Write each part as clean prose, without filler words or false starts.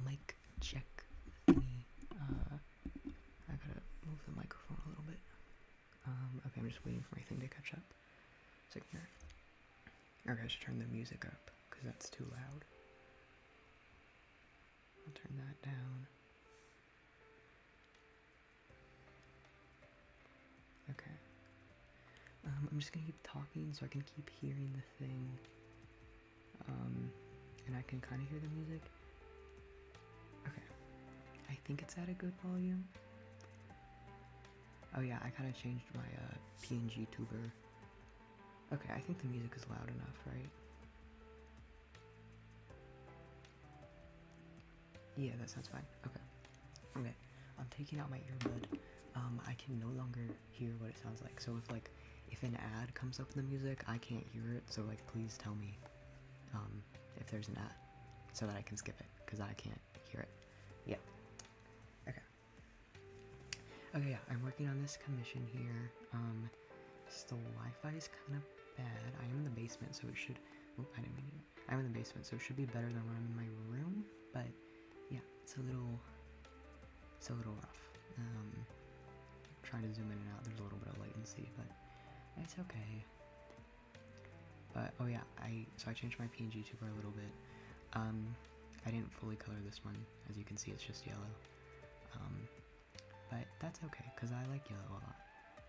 Mic check thingy. I gotta move the microphone a little bit. Okay, I'm just waiting for my thing to catch up. So here. Okay, I should turn the music up, because that's too loud. I'll turn that down. Okay. I'm just gonna keep talking so I can keep hearing the thing. And I can kind of hear the music. Okay. I think it's at a good volume. Oh yeah, I kind of changed my PNG tuber. Okay, I think the music is loud enough, right? Yeah, that sounds fine. Okay. Okay. I'm taking out my earbud. I can no longer hear what it sounds like. So if an ad comes up in the music, I can't hear it. So please tell me if there's an ad so that I can skip it, because I can't hear it. Yeah. Okay. Okay, yeah, I'm working on this commission here. So the Wi-Fi is kind of bad. I am in the basement, so it should. Oh, I didn't mean to. I'm in the basement, so it should be better than when I'm in my room. But yeah, it's a little rough. Trying to zoom in and out. There's a little bit of latency, but it's okay. But oh yeah, I changed my PNG tuber a little bit. I didn't fully color this one. As you can see, it's just yellow. But that's okay, because I like yellow a lot.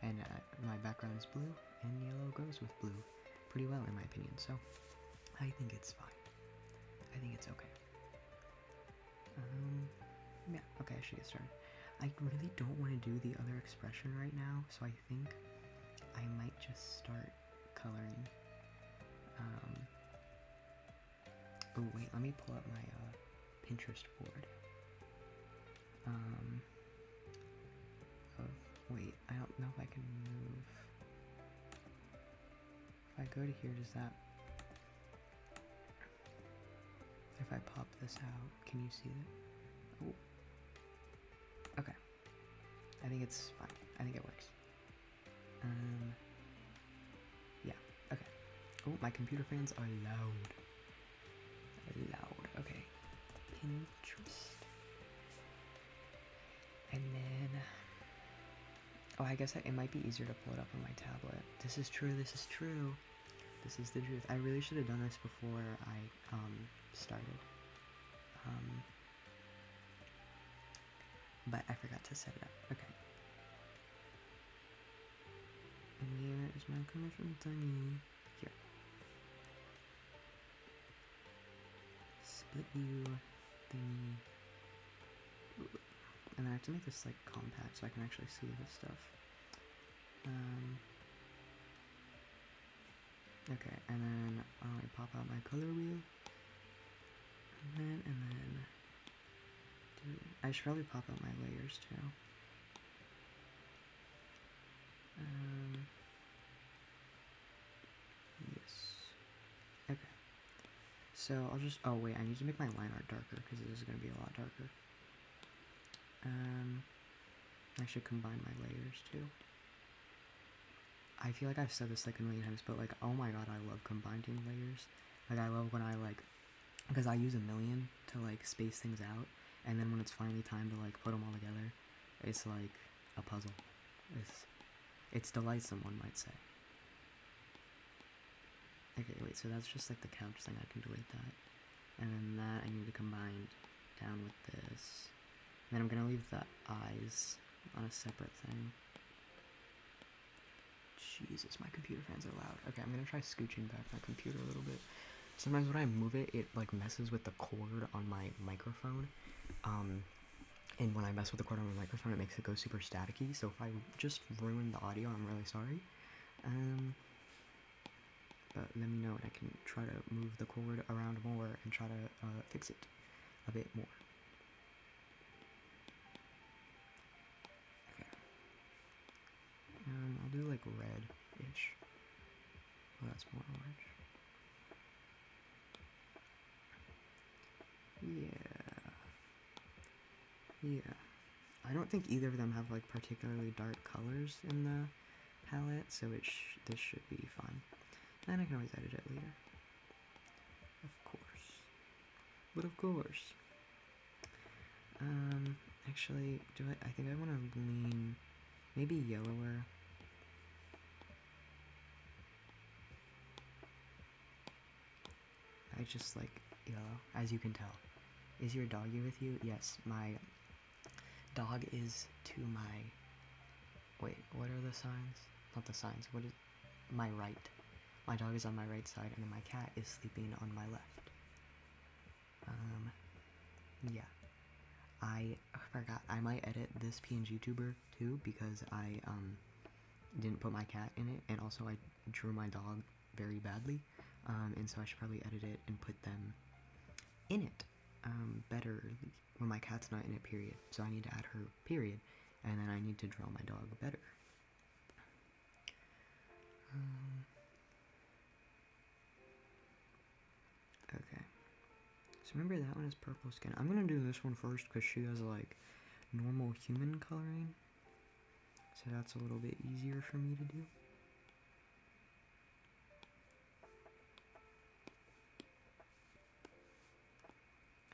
And my background is blue, and yellow goes with blue pretty well in my opinion, so I think it's fine. I think it's okay. Yeah, okay, I should get started. I really don't want to do the other expression right now, so I think I might just start coloring. Oh wait, let me pull up my Pinterest board. Wait, I don't know if I can move. If I go to here, does that... If I pop this out, can you see that? Oh. Okay. I think it's fine. I think it works. Yeah, okay. Oh, my computer fans are loud. Loud, okay. Pinterest. And then... Oh, I guess it might be easier to pull it up on my tablet. This is true, this is true. This is the truth. I really should have done this before I started. But I forgot to set it up. Okay. Where is my commission thingy? Here. Split view thingy. And then I have to make this like compact so I can actually see this stuff. Okay, and then I pop out my color wheel. And then I should probably pop out my layers too. Yes. Okay. So I'll just, oh wait, I need to make my line art darker because this is going to be a lot darker. I should combine my layers too. I feel like I've said this like a million times, but like, oh my god, I love combining layers. Like, I love when I like, because I use a million to like space things out, and then when it's finally time to like put them all together, it's like a puzzle. It's delightsome, one might say. Okay, wait, so that's just like the couch thing, I can delete that. And then that I need to combine down with this. And then I'm gonna leave the eyes on a separate thing. Jesus, my computer fans are loud. Okay, I'm gonna try scooching back my computer a little bit. Sometimes when I move it, it like messes with the cord on my microphone. And when I mess with the cord on my microphone, it makes it go super staticky. So if I just ruin the audio, I'm really sorry. But let me know and I can try to move the cord around more and try to fix it a bit more. Okay. I'll do like red-ish. Oh, that's more orange. Yeah. I don't think either of them have like particularly dark colors in the palette, so this should be fine. And I can always edit it later. Of course. But of course. Actually, I think I want to lean maybe yellower. I just like yellow, as you can tell. Is your doggy with you? Yes, my dog is to my... Wait, what are the signs? Not the signs, what is... My right. My dog is on my right side, and then my cat is sleeping on my left. Yeah. I forgot, I might edit this PNG tuber too, because I, didn't put my cat in it, and also I drew my dog very badly, and so I should probably edit it and put them in it, better, when my cat's not in it, period. So I need to add her, period, and then I need to draw my dog better. Okay. So remember that one is purple skin. I'm gonna do this one first because she has like normal human coloring. So that's a little bit easier for me to do.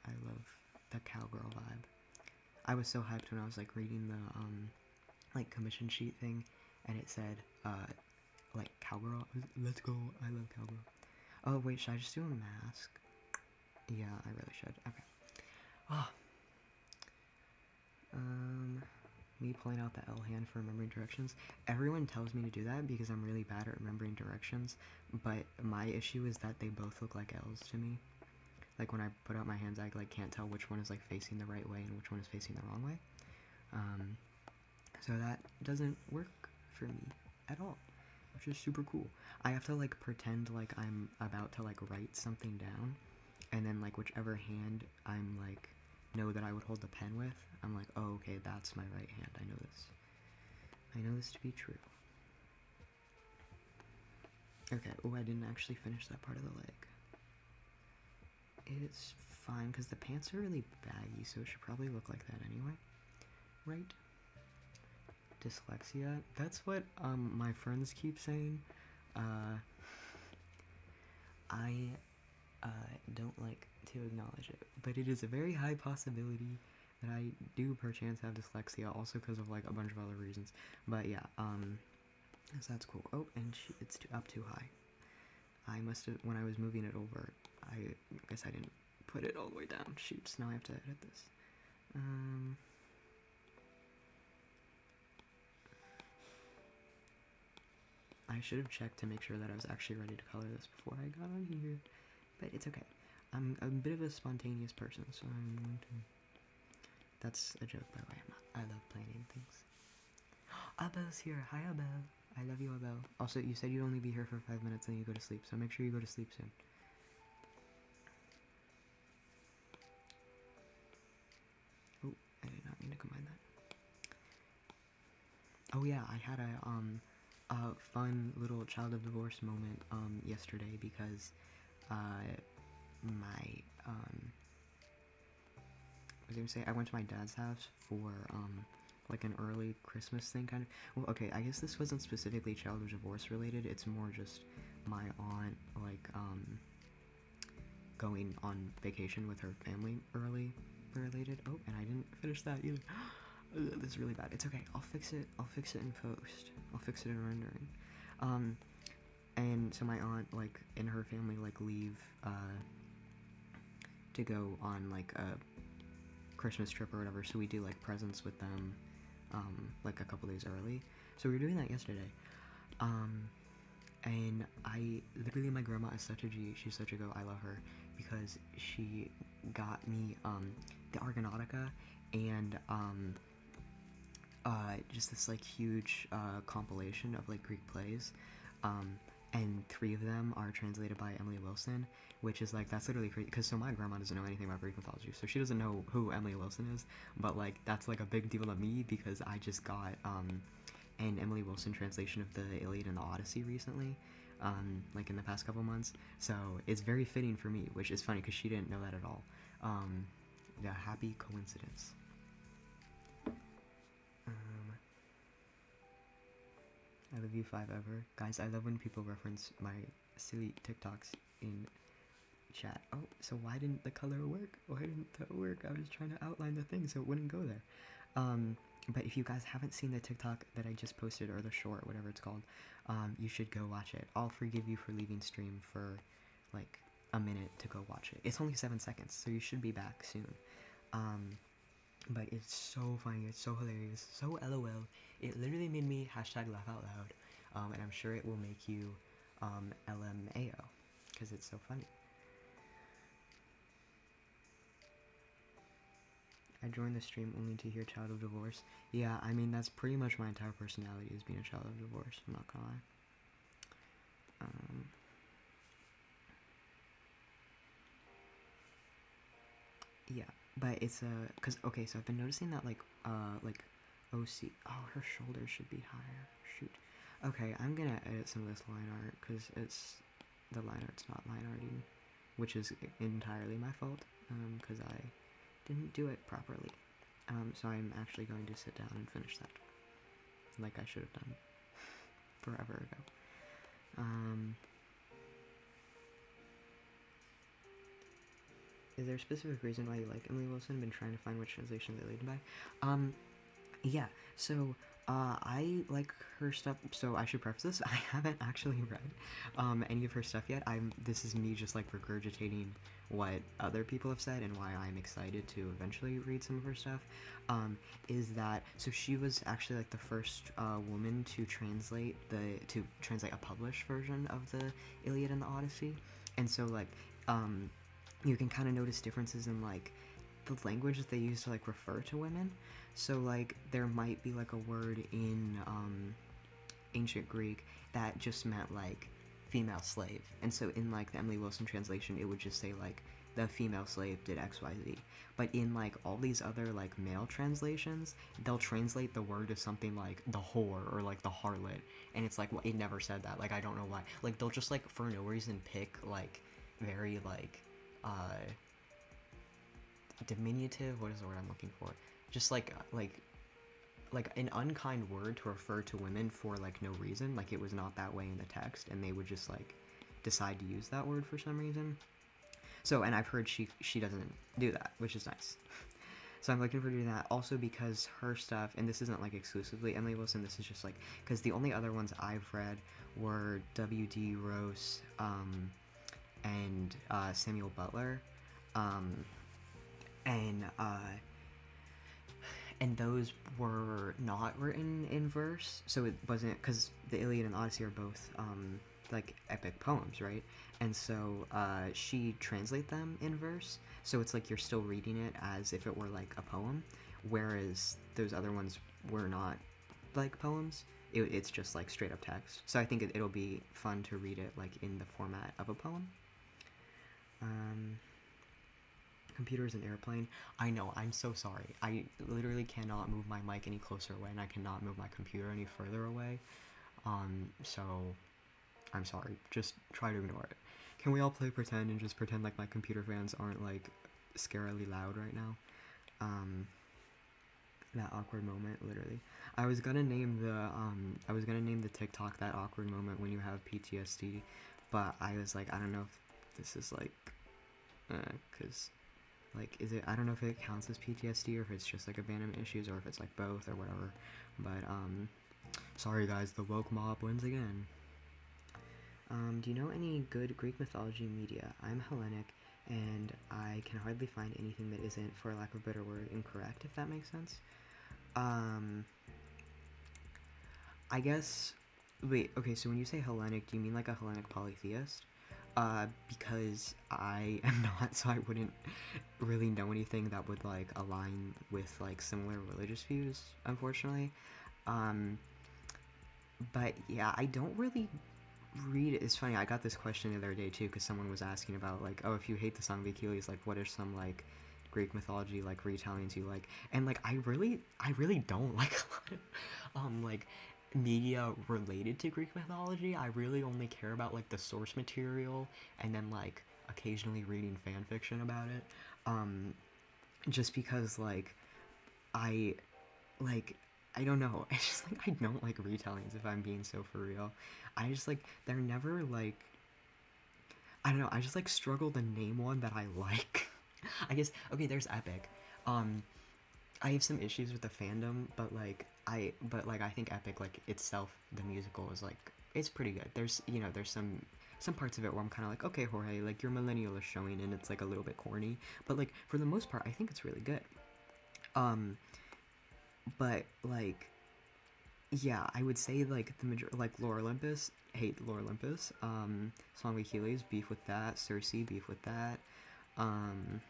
I love the cowgirl vibe. I was so hyped when I was like reading the like commission sheet thing, and it said like cowgirl. Let's go. I love cowgirl. Oh wait, should I just do a mask? Yeah, I really should. Okay. Oh. Me pulling out the L hand for remembering directions. Everyone tells me to do that because I'm really bad at remembering directions, but my issue is that they both look like L's to me. Like when I put out my hands, I like can't tell which one is like facing the right way and which one is facing the wrong way. So that doesn't work for me at all, which is super cool. I have to like pretend like I'm about to like write something down, and then like whichever hand I'm like know that I would hold the pen with, I'm like, oh okay, that's my right hand. I know this. I know this to be true. Okay, oh, I didn't actually finish that part of the leg. It's fine, because the pants are really baggy, so it should probably look like that anyway. Right? Dyslexia? That's what, my friends keep saying. I, don't like to acknowledge it, but it is a very high possibility that I do perchance have dyslexia, also because of, like, a bunch of other reasons. But yeah, so that's cool. Oh, and it's up too high. I must have, when I was moving it over, I guess I didn't put it all the way down. Shoot, so now I have to edit this. I should have checked to make sure that I was actually ready to color this before I got on here, but it's okay. I'm a bit of a spontaneous person, so I'm going to... That's a joke, by the way. I love planning things. Abel's here. Hi, Abel. I love you, Abel. Also, you said you'd only be here for 5 minutes and you go to sleep, so make sure you go to sleep soon. Oh, I did not mean to combine that. Oh yeah, I had a fun little child of divorce moment yesterday because I went to my dad's house for like an early Christmas thing, kind of. Well, okay, I guess this wasn't specifically child of divorce related. It's more just my aunt like going on vacation with her family early related. Oh, and I didn't finish that either. This is really bad. It's okay. I'll fix it. I'll fix it in post. I'll fix it in rendering. And so my aunt, like, and her family, like, leave, to go on, like, a Christmas trip or whatever, so we do, like, presents with them, like, a couple days early. So we were doing that yesterday. And literally, my grandma is such a G. She's such a go. I love her because she got me, the Argonautica and, just this like huge compilation of like Greek plays, and 3 of them are translated by Emily Wilson, which is like, that's literally crazy, because so my grandma doesn't know anything about Greek mythology, so she doesn't know who Emily Wilson is, but like that's like a big deal to me because I just got an Emily Wilson translation of the Iliad and the Odyssey recently, like in the past couple months, so it's very fitting for me, which is funny because she didn't know that at all. Yeah, happy coincidence. I love you 5 ever. Guys, I love when people reference my silly TikToks in chat. Oh, so why didn't the color work? Why didn't that work? I was trying to outline the thing so it wouldn't go there. But if you guys haven't seen the TikTok that I just posted, or the short, whatever it's called, you should go watch it. I'll forgive you for leaving stream for like a minute to go watch it. It's only 7 seconds, so you should be back soon. But it's so funny, it's so hilarious, so LOL. It literally made me hashtag laugh out loud. And I'm sure it will make you LMAO, because it's so funny. I joined the stream only to hear child of divorce. Yeah, I mean, that's pretty much my entire personality, is being a child of divorce, I'm not gonna lie. Yeah, but it's cause, okay, so I've been noticing that, like OC, oh, her shoulders should be higher, shoot. Okay, I'm gonna edit some of this line art, because the line art's not line arting, which is entirely my fault, because I didn't do it properly. So I'm actually going to sit down and finish that, like I should have done forever ago. Is there a specific reason why you like Emily Wilson? Been trying to find which translation they lead by. Yeah, so I like her stuff. So I should preface this: I haven't actually read any of her stuff yet. This is me just like regurgitating what other people have said and why I'm excited to eventually read some of her stuff. Is that so? She was actually like the first woman to translate a published version of the Iliad and the Odyssey, and so like you can kind of notice differences in like the language that they use to like refer to women. So like there might be like a word in ancient Greek that just meant like female slave, and so in like the Emily Wilson translation it would just say like the female slave did XYZ. But in like all these other like male translations, they'll translate the word as something like the whore or like the harlot, and it's like, well, it never said that. Like I don't know why. Like they'll just like for no reason pick like very like diminutive, what is the word I'm looking for? Just like an unkind word to refer to women for like no reason, like it was not that way in the text, and they would just like decide to use that word for some reason. So, and I've heard she doesn't do that, which is nice. So I'm looking for doing that, also because her stuff, and this isn't like exclusively Emily Wilson, this is just like, because the only other ones I've read were W.D. Rouse, and Samuel Butler, and those were not written in verse, so it wasn't, because the Iliad and Odyssey are both like epic poems, right? And so she translates them in verse, so it's like you're still reading it as if it were like a poem, whereas those other ones were not like poems. It's just like straight up text. So I think it'll be fun to read it like in the format of a poem. Computer is an airplane. I know, I'm so sorry. I literally cannot move my mic any closer away, and I cannot move my computer any further away. So I'm sorry. Just try to ignore it. Can we all play pretend and just pretend like my computer fans aren't like scarily loud right now? That awkward moment, literally. I was gonna name the TikTok that awkward moment when you have PTSD, but I was like, I don't know if this is like, cause like, is it, I don't know if it counts as PTSD or if it's just like abandonment issues or if it's like both or whatever, but sorry guys, the woke mob wins again. Do you know any good Greek mythology media? I'm Hellenic, and I can hardly find anything that isn't, for lack of a better word, incorrect, if that makes sense. I guess, wait, okay, so when you say Hellenic, do you mean like a Hellenic polytheist? Because I am not, so I wouldn't really know anything that would, like, align with, like, similar religious views, unfortunately. But, yeah, I don't really read it. It's funny, I got this question the other day, too, because someone was asking about, like, oh, if you hate the Song of Achilles, like, what are some, like, Greek mythology, like, retellings you like? And, like, I really don't like a lot of, like, media related to Greek mythology. I really only care about like the source material and then like occasionally reading fan fiction about it, just because like I don't know, it's just like I don't like retellings, if I'm being so for real. I just like, they're never like, I don't know, I just like struggle to name one that I like. I guess, okay, there's Epic. Um, I have some issues with the fandom, but I think Epic, like, itself, the musical is like, it's pretty good. There's, you know, there's some parts of it where I'm kind of like, okay, Jorge, like, your millennial is showing and it's like a little bit corny, but like for the most part I think it's really good. um but like, yeah, I would say like like Lore Olympus, hate Lore Olympus. Song of Achilles, beef with that. Cersei, beef with that. um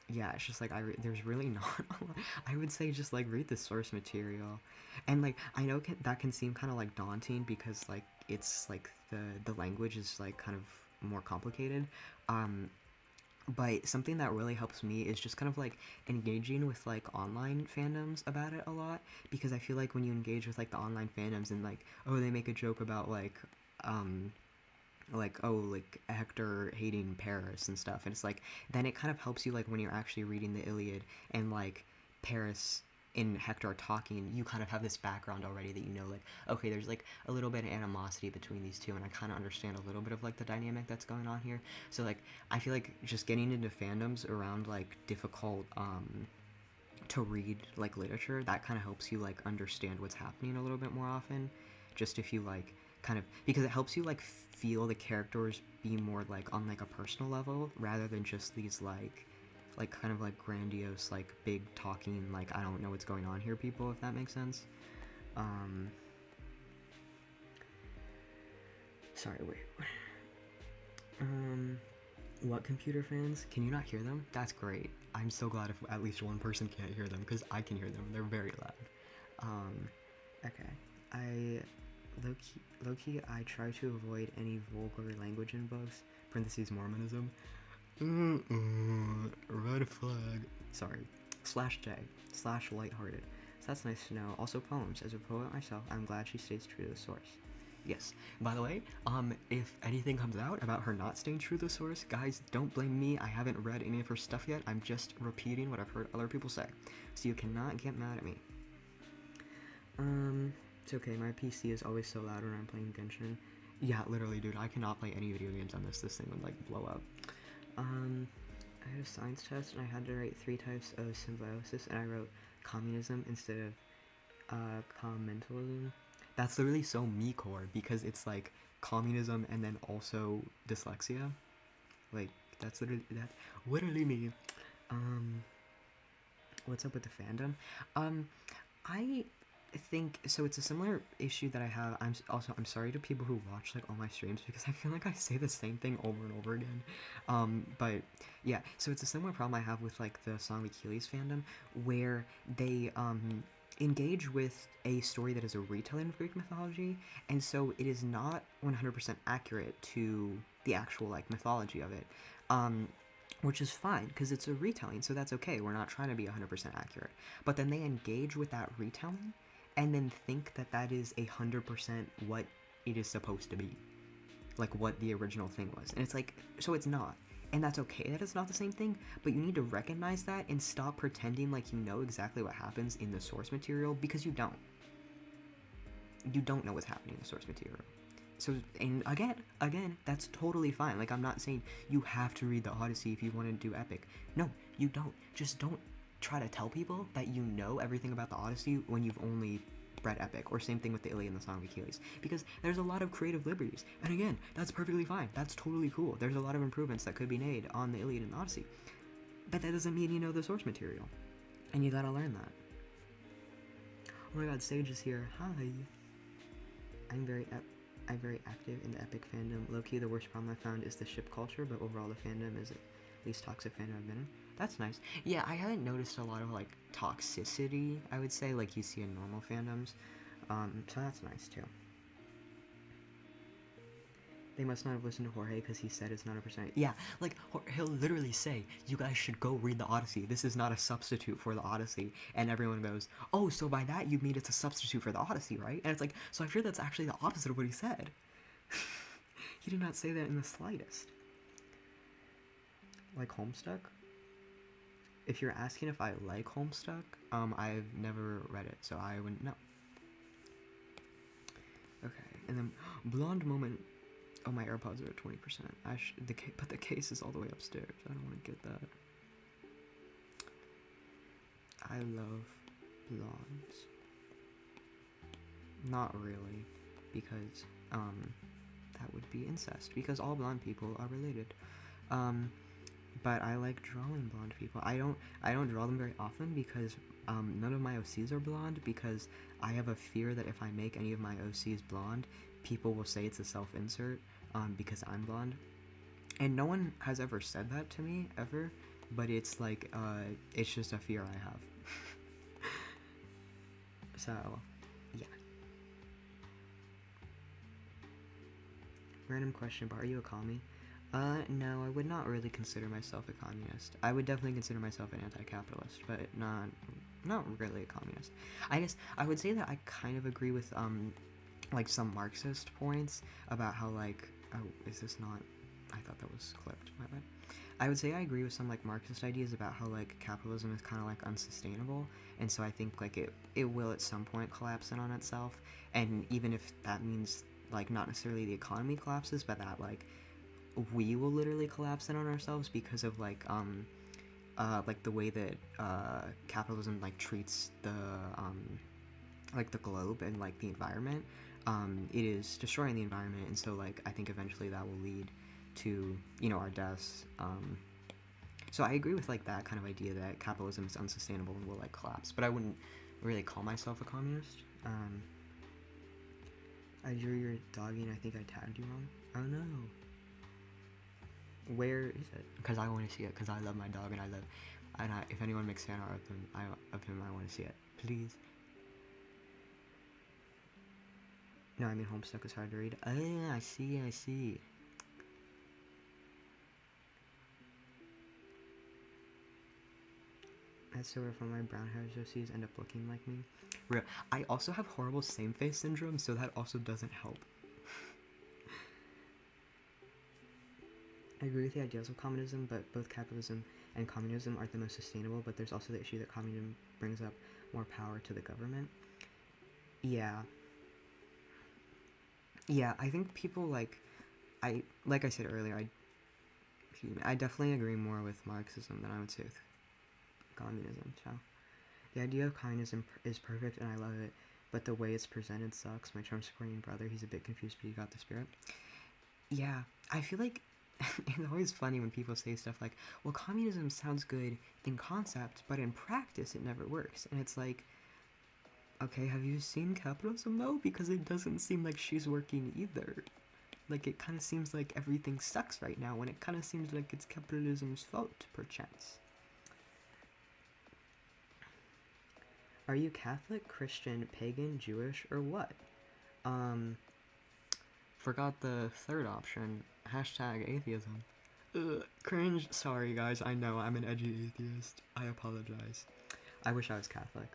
yeah, it's just like there's really not a lot. I would say just like read the source material, and like I know that can seem kind of like daunting because like it's like the language is like kind of more complicated. um but something that really helps me is just kind of like engaging with like online fandoms about it a lot, because I feel like when you engage with like the online fandoms and like, oh, they make a joke about um like, oh, like Hector hating Paris and stuff, and it's like, then it kind of helps you like when you're actually reading the Iliad and like Paris and Hector are talking, you kind of have this background already that you know, like, okay, there's like a little bit of animosity between these two, and I kind of understand a little bit of like the dynamic that's going on here. So like I feel like just getting into fandoms around like difficult to read like literature, that kind of helps you like understand what's happening a little bit more often, just if you like kind of, because it helps you like feel the characters be more like on like a personal level rather than just these like kind of like grandiose like big talking like I don't know what's going on here people, if that makes sense. um Sorry, wait. um what computer fans, can you not hear them? That's great. I'm so glad if at least one person can't hear them, because I can hear them, they're very loud. Okay. I low key I try to avoid any vulgar language in books. Parentheses Mormonism. Red flag. Sorry. Slash J. Slash lighthearted. So that's nice to know. Also poems. As a poet myself, I'm glad she stays true to the source. Yes. By the way, if anything comes out about her not staying true to the source, guys, don't blame me. I haven't read any of her stuff yet. I'm just repeating what I've heard other people say. So you cannot get mad at me. It's okay. My PC is always so loud when I'm playing Genshin. Yeah, literally, dude. I cannot play any video games on this. This thing would, like, blow up. I had a science test, and I had to write 3 types of symbiosis, and I wrote communism instead of, commentalism. That's literally so me-core, because it's, like, communism and then also dyslexia. Like, that's literally me. What's up with the fandom? I think so. It's a similar issue that I have. I'm sorry to people who watch like all my streams, because I feel like I say the same thing over and over again. But yeah, so it's a similar problem I have with like the Song of Achilles fandom, where they engage with a story that is a retelling of Greek mythology, and so it is not 100% accurate to the actual like mythology of it. Which is fine, because it's a retelling, so that's okay. We're not trying to be 100% accurate. But then they engage with that retelling, and then think that that is 100% what it is supposed to be. Like, what the original thing was. And it's like, so it's not. And that's okay that it's not the same thing, but you need to recognize that and stop pretending like you know exactly what happens in the source material, because you don't. You don't know what's happening in the source material. So, and again, that's totally fine. Like, I'm not saying you have to read the Odyssey if you want to do Epic. No, you don't. Just don't try to tell people that you know everything about the Odyssey when you've only read Epic, or same thing with the Iliad and the Song of Achilles, because there's a lot of creative liberties. And again, that's perfectly fine. That's totally cool. There's a lot of improvements that could be made on the Iliad and the Odyssey. But that doesn't mean you know the source material. And you gotta learn that. Oh my god, Sage is here. Hi. I'm very active in the Epic fandom. Low-key, the worst problem I found is the ship culture, but overall the fandom is at least toxic fandom I've been in. That's nice. Yeah, I haven't noticed a lot of, like, toxicity, I would say, like you see in normal fandoms. So that's nice, too. They must not have listened to Jorge because he said it's not a percent. Yeah, like, he'll literally say, you guys should go read the Odyssey. This is not a substitute for the Odyssey. And everyone goes, oh, so by that you mean it's a substitute for the Odyssey, right? And it's like, so I fear that's actually the opposite of what he said. He did not say that in the slightest. Like Homestuck? If you're asking if I like Homestuck, I've never read it, so I wouldn't know. Okay, and then Blonde Moment Oh, my AirPods are at 20%. But the case is all the way upstairs. I don't want to get that. I love blondes. Not really, because that would be incest. Because all blonde people are related. But I like drawing blonde people. I don't draw them very often because none of my OCs are blonde, because I have a fear that if I make any of my OCs blonde, people will say it's a self-insert because I'm blonde. And no one has ever said that to me, ever, but it's like, it's just a fear I have. So, yeah. Random question, but are you a commie? No, I would not really consider myself a communist. I would definitely consider myself an anti-capitalist, but not really a communist. I guess I would say that I kind of agree with, like, some Marxist points about how, like, oh, is this not, I thought that was clipped, my bad. I would say I agree with some, like, Marxist ideas about how, like, capitalism is kind of, like, unsustainable, and so I think, like, it will at some point collapse in on itself, and even if that means, like, not necessarily the economy collapses, but that, like, we will literally collapse in on ourselves because of, like the way that capitalism, like, treats the like, the globe and, like, the environment. It is destroying the environment, and so, like, I think eventually that will lead to, you know, our deaths. So I agree with, like, that kind of idea that capitalism is unsustainable and will, like, collapse, but I wouldn't really call myself a communist. I drew your doggy and I think I tagged you wrong. Oh no. Where is it? Because I want to see it, because I love my dog, and if anyone makes fan art of him, I want to see it. Please. No, I mean, Homestuck is hard to read. I see. That's sort of when my brown hair OCs end up looking like me. Real. I also have horrible same face syndrome, so that also doesn't help. I agree with the ideals of communism, but both capitalism and communism aren't the most sustainable, but there's also the issue that communism brings up more power to the government. Yeah, I think people, like I said earlier, I definitely agree more with Marxism than I would say with communism, so. The idea of communism is perfect, and I love it, but the way it's presented sucks. My Trump-supporting brother, he's a bit confused, but he got the spirit. Yeah, I feel like it's always funny when people say stuff like, well, communism sounds good in concept, but in practice it never works. And it's like, okay, have you seen capitalism though? Because it doesn't seem like she's working either. Like, it kind of seems like everything sucks right now, when it kind of seems like it's capitalism's fault, perchance. Are you Catholic, Christian, pagan, Jewish, or what? Forgot the third option. Hashtag atheism. Cringe. Sorry, guys. I know, I'm an edgy atheist. I apologize. I wish I was Catholic.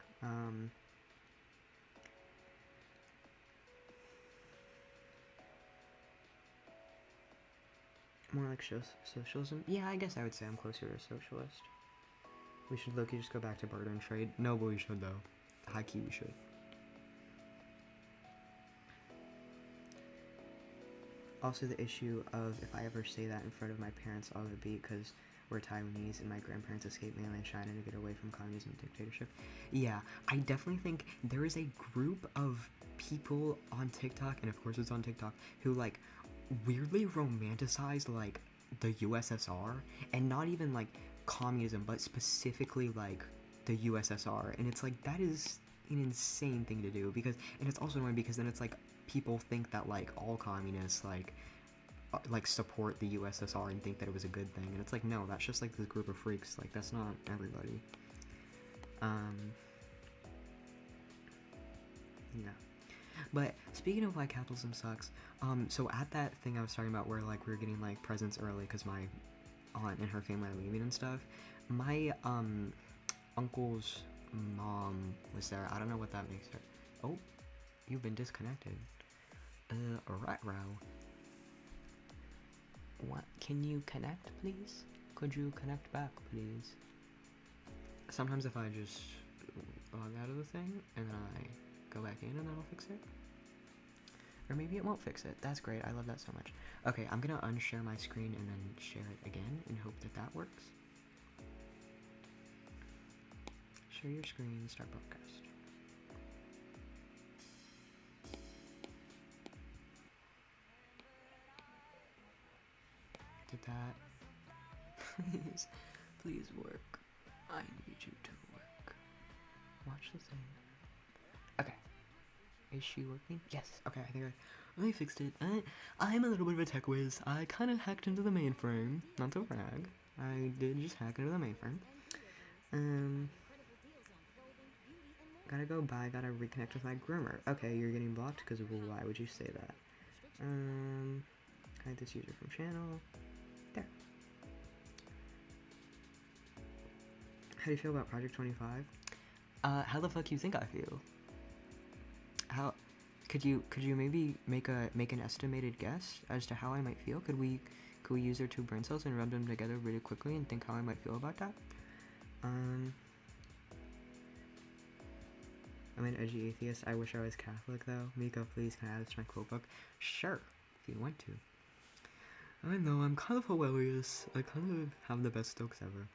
More like socialism? Yeah, I guess I would say I'm closer to a socialist. We should low-key just go back to barter and trade. No, but we should, though. High-key, we should. Also, the issue of if I ever say that in front of my parents, all it would be because we're Taiwanese and my grandparents escaped mainland China to get away from communism and dictatorship. Yeah, I definitely think there is a group of people on TikTok, and of course it's on TikTok, who, like, weirdly romanticize, like, the USSR, and not even, like, communism, but specifically, like, the USSR, and it's like, that is an insane thing to do, because, and it's also annoying because then it's like, people think that, like, all communists, like, support the USSR and think that it was a good thing, and it's like, no, that's just, like, this group of freaks, like, that's not everybody. Yeah. But speaking of why capitalism sucks, so at that thing I was talking about where, like, we were getting, like, presents early because my aunt and her family are leaving and stuff, my, uncle's mom was there. I don't know what that makes her. Oh, you've been disconnected. Right, row. What? Can you connect, please? Could you connect back, please? Sometimes if I just log out of the thing and then I go back in and that'll fix it. Or maybe it won't fix it. That's great. I love that so much. Okay, I'm gonna unshare my screen and then share it again and hope that that works. Share your screen, start broadcast. Did that? Please work. I need you to work. Watch the thing. Okay. Is she working? Yes. Okay, I think I fixed it. I'm a little bit of a tech whiz. I kind of hacked into the mainframe. Not to brag. I did just hack into the mainframe. Gotta go by. Gotta reconnect with my groomer. Okay, you're getting blocked because why would you say that? Hide this user from channel. There. How do you feel about Project 25? How the fuck you think I feel? How could you maybe make an estimated guess as to how I might feel? Could we use our two brain cells and rub them together really quickly and think how I might feel about that? I'm an edgy atheist. I wish I was Catholic though. Mika, please can I add this to my quote book? Sure, if you want to. I know, I'm kind of hilarious. I kind of have the best jokes ever.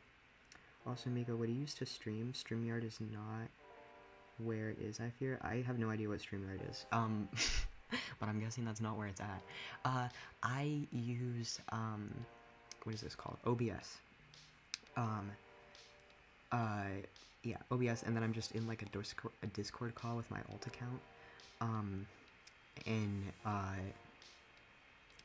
Also, Mika, what do you use to stream? StreamYard is not where it is, I fear. I have no idea what StreamYard is. But I'm guessing that's not where it's at. I use, what is this called? OBS. Yeah, OBS, and then I'm just in like a Discord call with my alt account.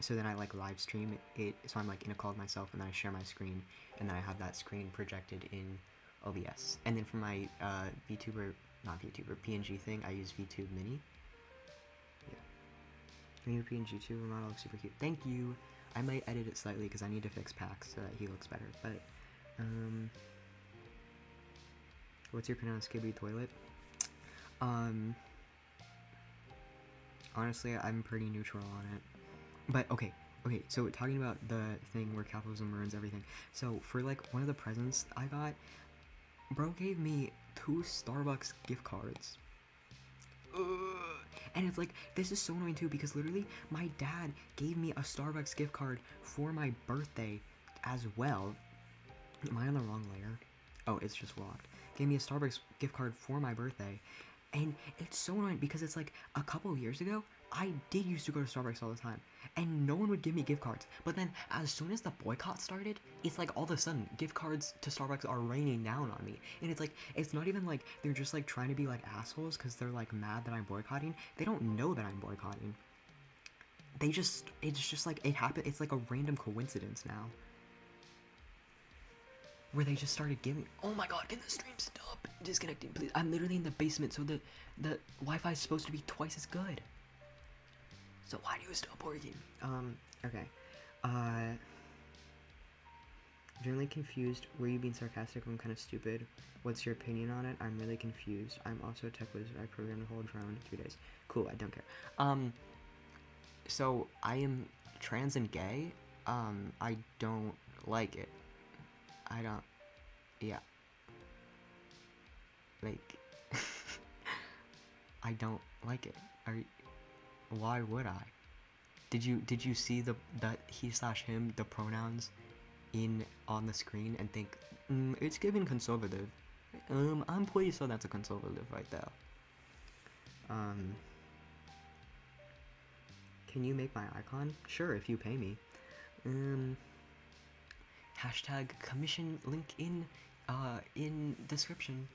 So then I like live stream it, so I'm like in a call with myself, and then I share my screen, and then I have that screen projected in OBS. And then for my PNG thing, I use VTube Mini. Yeah. Your new PNG tuber model looks super cute. Thank you! I might edit it slightly because I need to fix Pax so that he looks better, but, what's your opinion on Skibidi Toilet? Honestly, I'm pretty neutral on it. But, okay, so talking about the thing where capitalism ruins everything. So, for, like, one of the presents I got, bro gave me 2 Starbucks gift cards. And it's like, this is so annoying too, because literally, my dad gave me a Starbucks gift card for my birthday as well. Am I on the wrong layer? Oh, it's just locked. Gave me a Starbucks gift card for my birthday. And it's so annoying because it's like, a couple of years ago, I did used to go to Starbucks all the time, and no one would give me gift cards. But then, as soon as the boycott started, it's like all of a sudden, gift cards to Starbucks are raining down on me. And it's like, it's not even like they're just like trying to be like assholes because they're like mad that I'm boycotting. They don't know that I'm boycotting. It's just like, it happened, it's like a random coincidence now. Where they just started giving, oh my god, can the stream stop disconnecting, please? I'm literally in the basement, so the Wi-Fi is supposed to be twice as good. So why do you stop working? Okay. Generally confused. Were you being sarcastic? I'm kind of stupid. What's your opinion on it? I'm really confused. I'm also a tech wizard. I programmed a whole drone in 3 days. Cool, I don't care. So I am trans and gay. I don't like it. I don't, yeah. Like, I don't like it. Why would I? Did you see the he/him, the pronouns on the screen and think, it's giving conservative. I'm pretty sure that's a conservative right there. Can you make my icon? Sure, if you pay me. Hashtag commission link in description.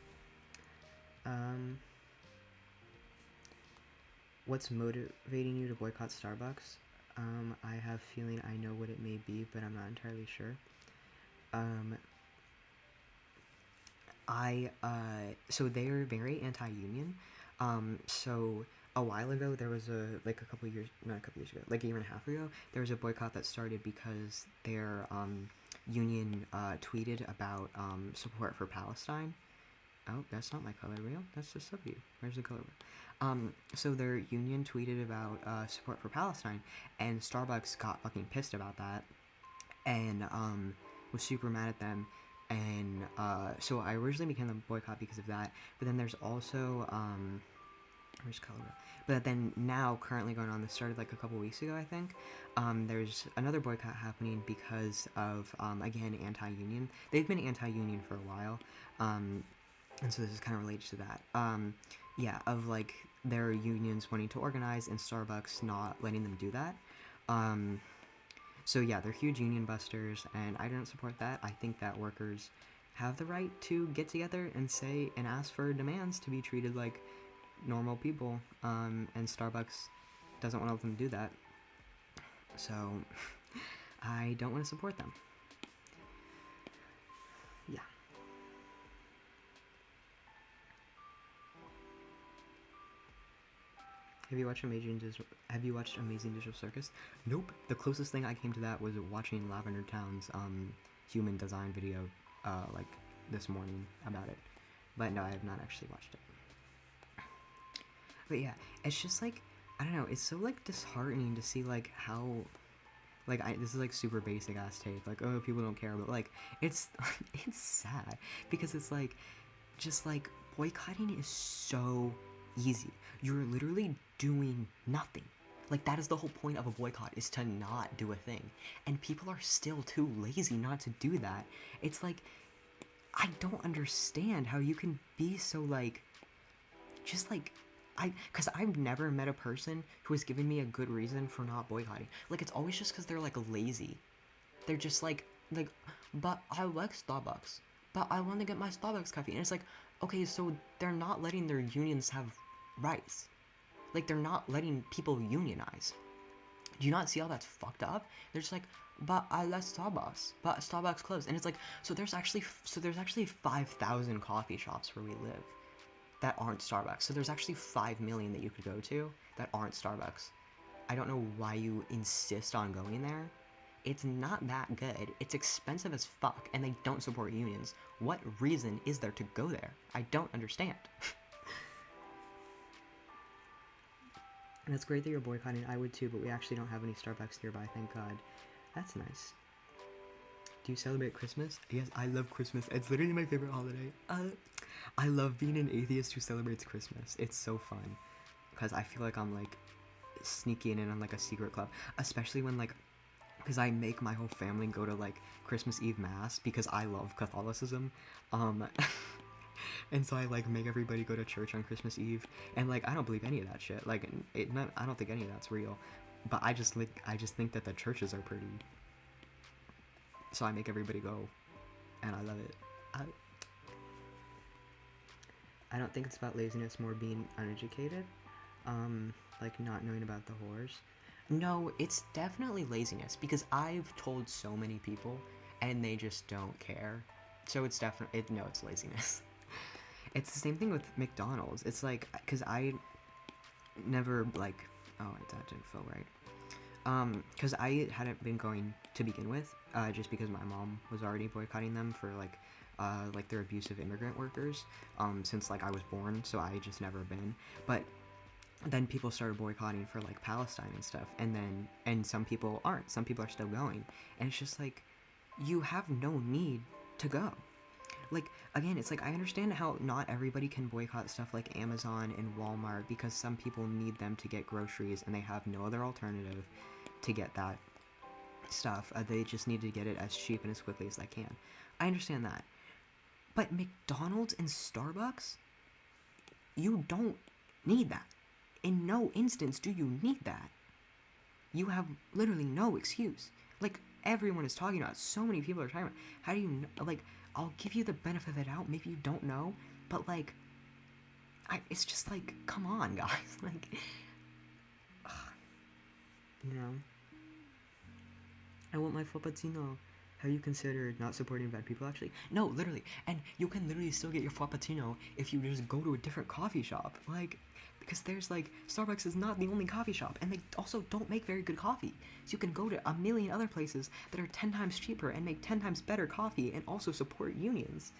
What's motivating you to boycott Starbucks? I have a feeling I know what it may be, but I'm not entirely sure. So they're very anti-union. So a while ago, there was not a couple years ago, like a year and a half ago, there was a boycott that started because their, union, tweeted about, support for Palestine. Oh, that's not my color wheel, that's the subview. Where's the color wheel? So their union tweeted about, support for Palestine, and Starbucks got fucking pissed about that, and, was super mad at them, and, so I originally became the boycott because of that, but then there's also, Where's Colorado? But then now, currently going on, this started like a couple weeks ago, I think. There's another boycott happening because of, again, anti-union. They've been anti-union for a while, and so this is kind of related to that. Yeah, of like their unions wanting to organize and Starbucks not letting them do that. So yeah, they're huge union busters, and I don't support that. I think that workers have the right to get together and say and ask for demands to be treated like normal people, and Starbucks doesn't want to let them do that. So I don't want to support them. Yeah. Have you watched Amazing Digital Circus? Nope. The closest thing I came to that was watching Lavender Town's human design video like this morning about it. But no, I have not actually watched it. But yeah, it's just like, I don't know, it's so like disheartening to see like how, like, this is like super basic ass take, like, oh, people don't care, but like, it's it's sad because it's like, just like, boycotting is so easy. You're literally doing nothing. Like, that is the whole point of a boycott, is to not do a thing, and people are still too lazy not to do that. It's like, I don't understand how you can be so like, just like, because I've never met a person who has given me a good reason for not boycotting. Like, it's always just because they're, like, lazy. They're just, like, but I like Starbucks. But I want to get my Starbucks coffee. And it's like, okay, so they're not letting their unions have rights. Like, they're not letting people unionize. Do you not see how that's fucked up? They're just like, but I like Starbucks. But Starbucks closed. And it's like, so there's actually 5,000 coffee shops where we live that aren't Starbucks. So there's actually 5 million that you could go to that aren't Starbucks. I don't know why you insist on going there. It's not that good. It's expensive as fuck, and they don't support unions. What reason is there to go there? I don't understand. And it's great that you're boycotting. I would too, but we actually don't have any Starbucks nearby, thank God. That's nice. Do you celebrate Christmas? Yes, I love Christmas. It's literally my favorite holiday. I love being an atheist who celebrates Christmas. It's so fun. Because I feel like I'm, like, sneaking in on, like, a secret club. Especially when, like, because I make my whole family go to, like, Christmas Eve Mass because I love Catholicism. And so I, like, make everybody go to church on Christmas Eve. And, like, I don't believe any of that shit. Like, I don't think any of that's real. But I just think that the churches are pretty. So I make everybody go. And I love it. I don't think it's about laziness, more being uneducated. Like, not knowing about the whores. No, it's definitely laziness, because I've told so many people, and they just don't care. So it's definitely, no, it's laziness. It's the same thing with McDonald's. It's like, because I never, like, oh, that didn't feel right. Because I hadn't been going to begin with, just because my mom was already boycotting them for, like, they're abusive immigrant workers, since, like, I was born, so I just never been. But then people started boycotting for, like, Palestine and stuff, and some people aren't. Some people are still going. And it's just, like, you have no need to go. Like, again, it's like, I understand how not everybody can boycott stuff like Amazon and Walmart, because some people need them to get groceries, and they have no other alternative to get that stuff. They just need to get it as cheap and as quickly as they can. I understand that. But McDonald's and Starbucks, you don't need that. In no instance do you need that. You have literally no excuse. Like, everyone is talking about it. So many people are talking about it. How do you know? Like, I'll give you the benefit of the doubt. Maybe you don't know. But, like, it's just like, come on, guys. Like, you know. I want my frappuccino. Have you considered not supporting bad people, actually? No, literally. And you can literally still get your frappuccino if you just go to a different coffee shop. Like, because there's, like, Starbucks is not the only coffee shop, and they also don't make very good coffee. So you can go to a million other places that are 10 times cheaper and make 10 times better coffee and also support unions.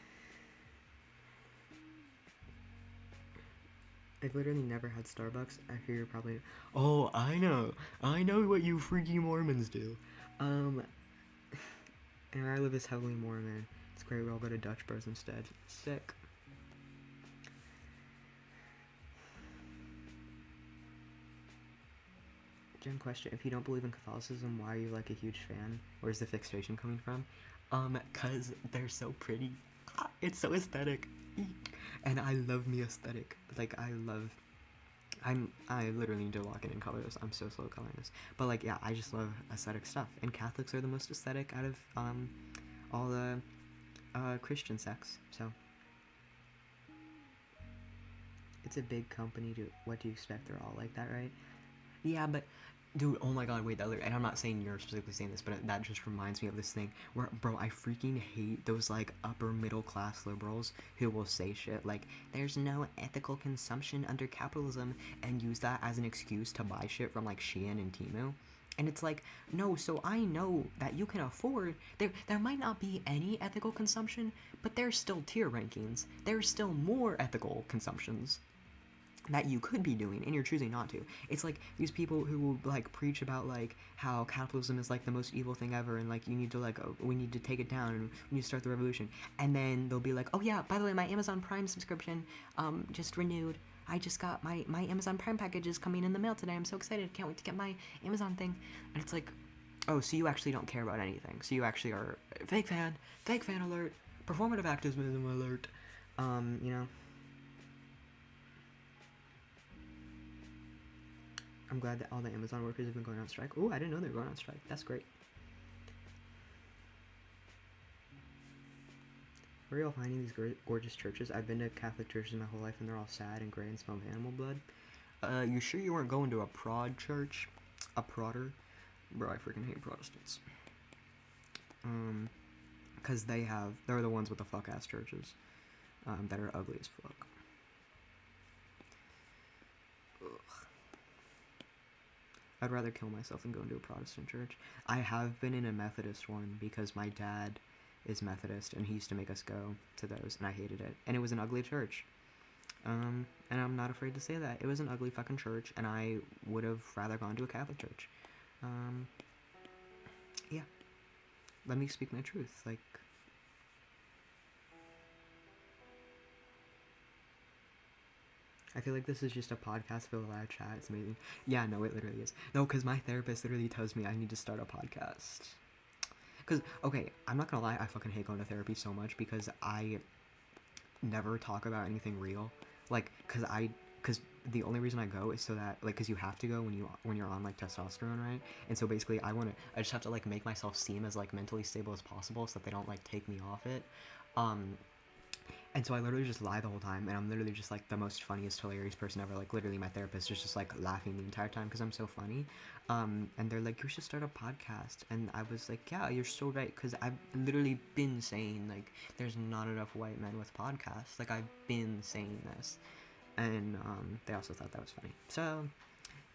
I've literally never had Starbucks. I hear you're probably... Oh, I know what you freaky Mormons do. And where I live is heavily Mormon. It's great, we'll go to Dutch bars instead. Sick. Jen question, if you don't believe in Catholicism, why are you like a huge fan? Where's the fixation coming from? Cause they're so pretty. It's so aesthetic. And I love me aesthetic. Like, I literally need to lock it in colors. I'm so slow coloring this. But like, yeah, I just love aesthetic stuff. And Catholics are the most aesthetic out of all the Christian sects. So it's a big company. What do you expect? They're all like that, right? Yeah, but dude, oh my god, wait, and I'm not saying you're specifically saying this, but that just reminds me of this thing where, bro, I freaking hate those like upper middle class liberals who will say shit like there's no ethical consumption under capitalism and use that as an excuse to buy shit from like Shein and Temu. And it's like, no, so I know that you can afford, there might not be any ethical consumption, but there's still tier rankings. There's still more ethical consumptions that you could be doing and you're choosing not to. It's like these people who will like preach about like how capitalism is like the most evil thing ever and like you need to like we need to take it down and we need to start the revolution, and then they'll be like, oh yeah, by the way, my Amazon Prime subscription just renewed. I just got my Amazon Prime package is coming in the mail today. I'm so excited. Can't wait to get my Amazon thing. And it's like, oh, so you actually don't care about anything. So you actually are fake fan alert, performative activism alert. You know, I'm glad that all the Amazon workers have been going on strike. Oh, I didn't know they were going on strike. That's great. Where are y'all finding these gorgeous churches? I've been to Catholic churches my whole life and they're all sad and gray and smell of animal blood. You sure you weren't going to a prod church? A prodder? Bro, I freaking hate Protestants. Cause they're the ones with the fuck ass churches. That are ugly as fuck. Ugh. I'd rather kill myself than go into a Protestant church. I have been in a Methodist one because my dad is Methodist and he used to make us go to those and I hated it. And it was an ugly church. And I'm not afraid to say that. It was an ugly fucking church and I would have rather gone to a Catholic church. Yeah. Let me speak my truth. Like, I feel like this is just a podcast with a live chat. It's amazing. Yeah, no, it literally is. No, because my therapist literally tells me I need to start a podcast. Because, okay, I'm not gonna lie, I fucking hate going to therapy so much because I never talk about anything real. Like, because the only reason I go is so that, like, because you have to go when you're on, like, testosterone, right? And so basically I just have to, like, make myself seem as, like, mentally stable as possible so that they don't, like, take me off it. And so I literally just lie the whole time, and I'm literally just, like, the most funniest, hilarious person ever. Like, literally, my therapist is just, like, laughing the entire time because I'm so funny. And they're like, you should start a podcast. And I was like, yeah, you're so right, because I've literally been saying, like, there's not enough white men with podcasts. Like, I've been saying this. And they also thought that was funny. So,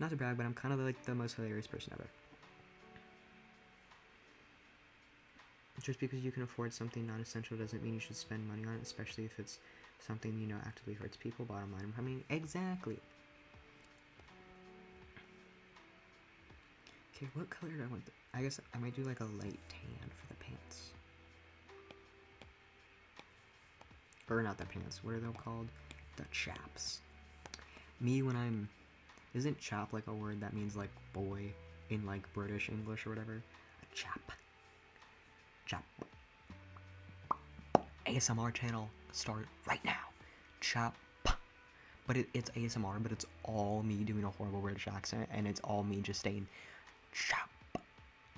not to brag, but I'm kind of, like, the most hilarious person ever. Just because you can afford something non-essential doesn't mean you should spend money on it, especially if it's something, you know, actively hurts people. Bottom line, I mean, exactly. Okay, what color do I want? I guess I might do like a light tan for the pants. Or not the pants, what are they called? The chaps. Me when I'm... Isn't chap like a word that means like boy in like British English or whatever? A chap. Chap. ASMR channel start right now. Chap. But it's ASMR, but it's all me doing a horrible British accent, and it's all me just saying chap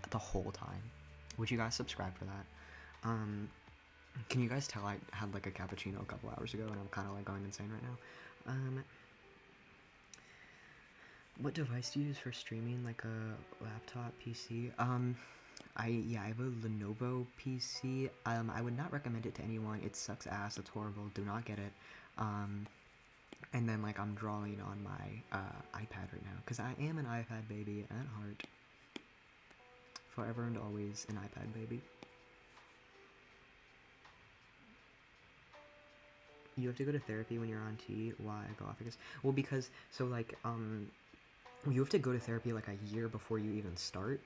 the whole time. Would you guys subscribe for that? Can you guys tell I had like a cappuccino a couple hours ago, and I'm kind of like going insane right now? What device do you use for streaming? Like a laptop, PC? I have a Lenovo PC. I would not recommend it to anyone. It sucks ass. It's horrible. Do not get it. And then like I'm drawing on my iPad right now because I am an iPad baby at heart. Forever and always an iPad baby. You have to go to therapy when you're on T. Why? Go off, I guess. Well, because so like you have to go to therapy like a year before you even start,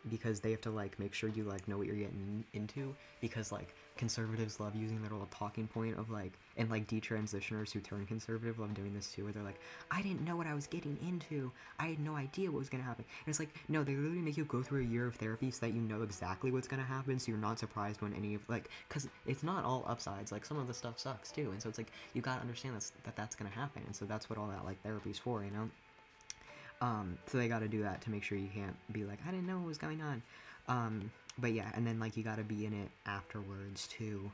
because they have to like make sure you like know what you're getting into, because like conservatives love using their little talking point of like, and like detransitioners who turn conservative love doing this too, where they're like, I didn't know what I was getting into, I had no idea what was gonna happen. And it's like, no, they literally make you go through a year of therapy so that you know exactly what's gonna happen, so you're not surprised when any of like, because it's not all upsides, like some of the stuff sucks too, and so it's like you gotta understand that's gonna happen, and so that's what all that like therapy's for, you know. So they got to do that to make sure you can't be like, I didn't know what was going on. But yeah, and then like you got to be in it afterwards too,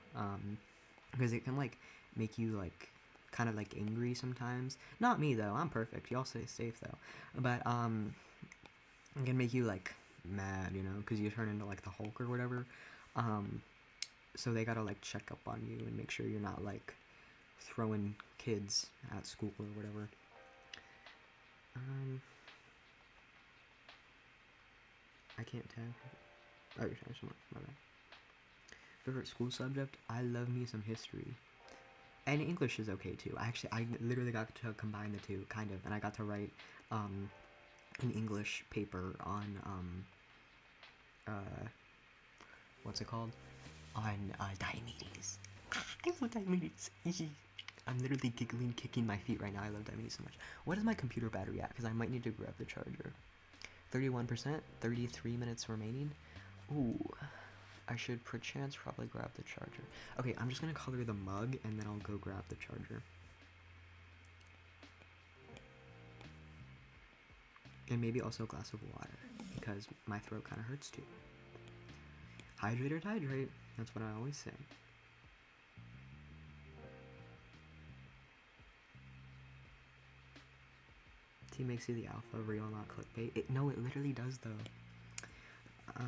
because it can like make you like kind of like angry sometimes. Not me though, I'm perfect. Y'all stay safe though. But it can make you like mad, you know, because you turn into like the Hulk or whatever. So they gotta like check up on you and make sure you're not like throwing kids at school or whatever. I can't tell. Oh, you're trying to my bad. Favorite school subject? I love me some history. And English is okay too. I literally got to combine the two, kind of, and I got to write an English paper on what's it called? On Diomedes. I love Diomedes. I'm literally giggling, kicking my feet right now. I love Diomedes so much. What is my computer battery at? Because I might need to grab the charger. 31%, 33 minutes remaining. Ooh, I should perchance probably grab the charger. Okay, I'm just gonna color the mug and then I'll go grab the charger. And maybe also a glass of water, because my throat kind of hurts too. Hydrate or hydrate, that's what I always say. T makes you the alpha, real, not clickbait. No, it literally does though. I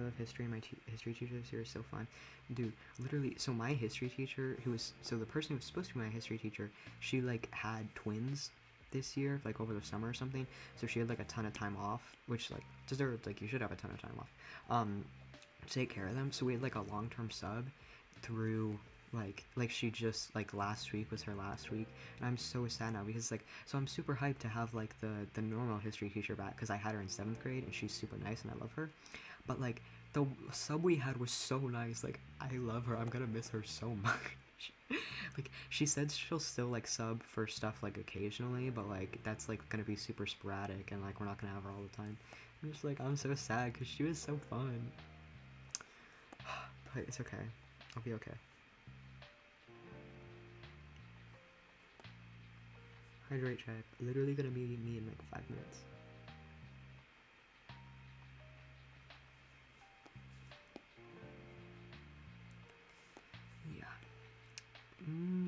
love history. My history teacher this year is so fun. Dude, literally, so my history teacher, the person who was supposed to be my history teacher, she, like, had twins this year, like, over the summer or something, so she had, like, a ton of time off, which, like, deserved, like, you should have a ton of time off, to take care of them, so we had, like, a long-term sub through, like she just, like, last week was her last week, and I'm so sad now, because, like, so I'm super hyped to have, like, the normal history teacher back, because I had her in 7th grade, and she's super nice, and I love her, but, like, the sub we had was so nice. Like, I love her. I'm gonna miss her so much. Like, she said she'll still, like, sub for stuff, like, occasionally, but, like, that's, like, gonna be super sporadic, and, like, we're not gonna have her all the time. I'm just, like, I'm so sad, because she was so fun. But it's okay. I'll be okay. Hydrate check. Literally gonna be me in, like, 5 minutes.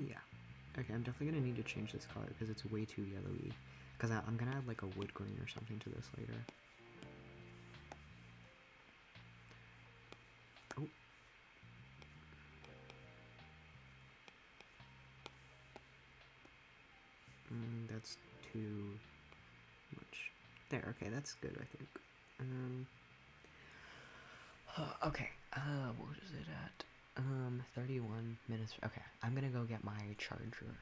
Yeah. Okay, I'm definitely gonna need to change this color because it's way too yellowy. Because I'm gonna add like a wood grain or something to this later. Oh. That's too much. There, okay, that's good, I think. Okay, what was it at? 31 minutes. Okay, I'm gonna go get my charger.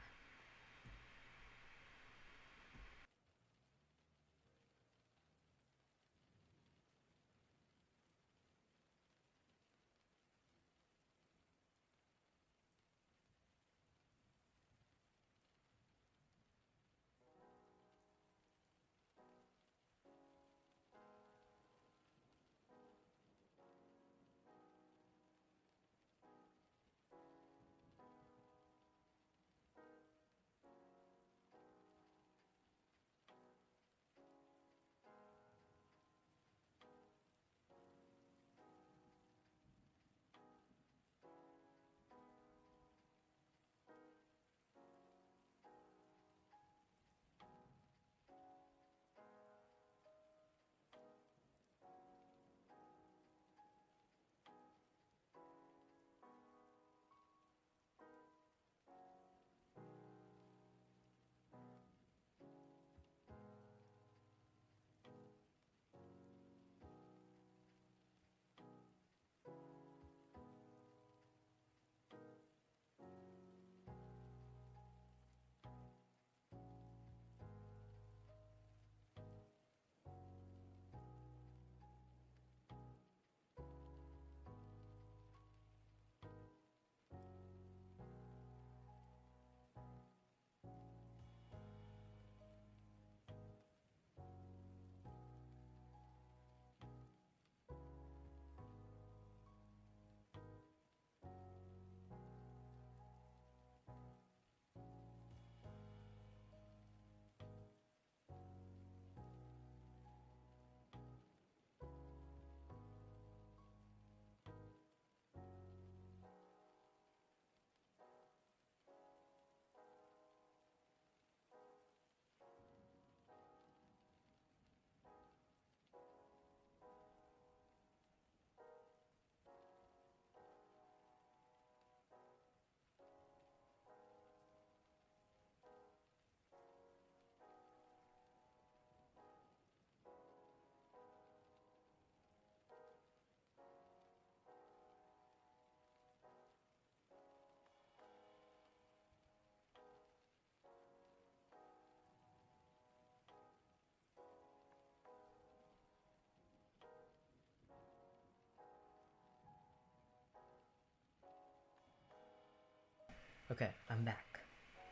Okay, I'm back.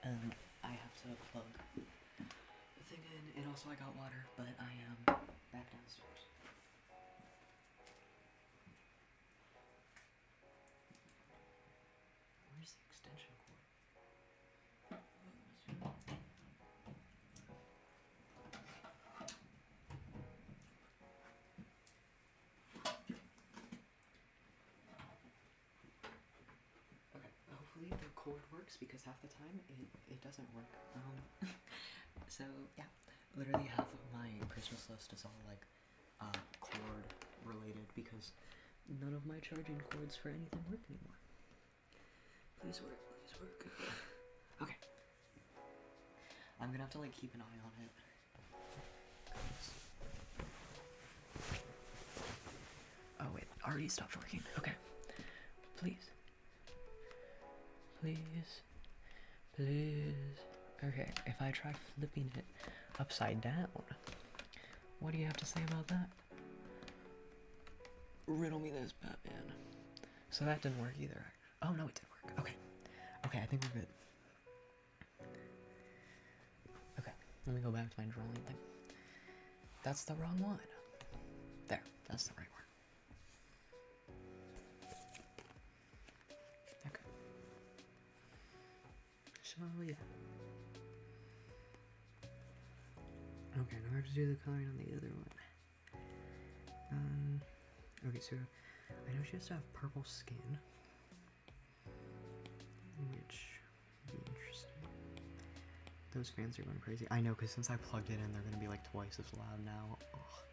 I have to plug the thing in, and also I got water, but I am back downstairs. Where's the extension cord? Okay, hopefully the cord works because half the time it doesn't work. So yeah, literally half of my Christmas list is all like cord related because none of my charging cords for anything work anymore. Please work, please work. Okay. I'm gonna have to like keep an eye on it. Oh wait, already stopped working. Okay. Please. Please. Please. Okay, if I try flipping it upside down, what do you have to say about that? Riddle me this, Batman. So that didn't work either. Oh no, it did work. Okay. Okay, I think we're good. Okay, let me go back to my drawing thing. That's the wrong one. There, that's the right one. Okay. So yeah. Okay, now I have to do the coloring on the other one. Okay, so I know she has to have purple skin, which would be interesting. Those fans are going crazy. I know, because since I plugged it in, they're going to be like twice as loud now. Ugh,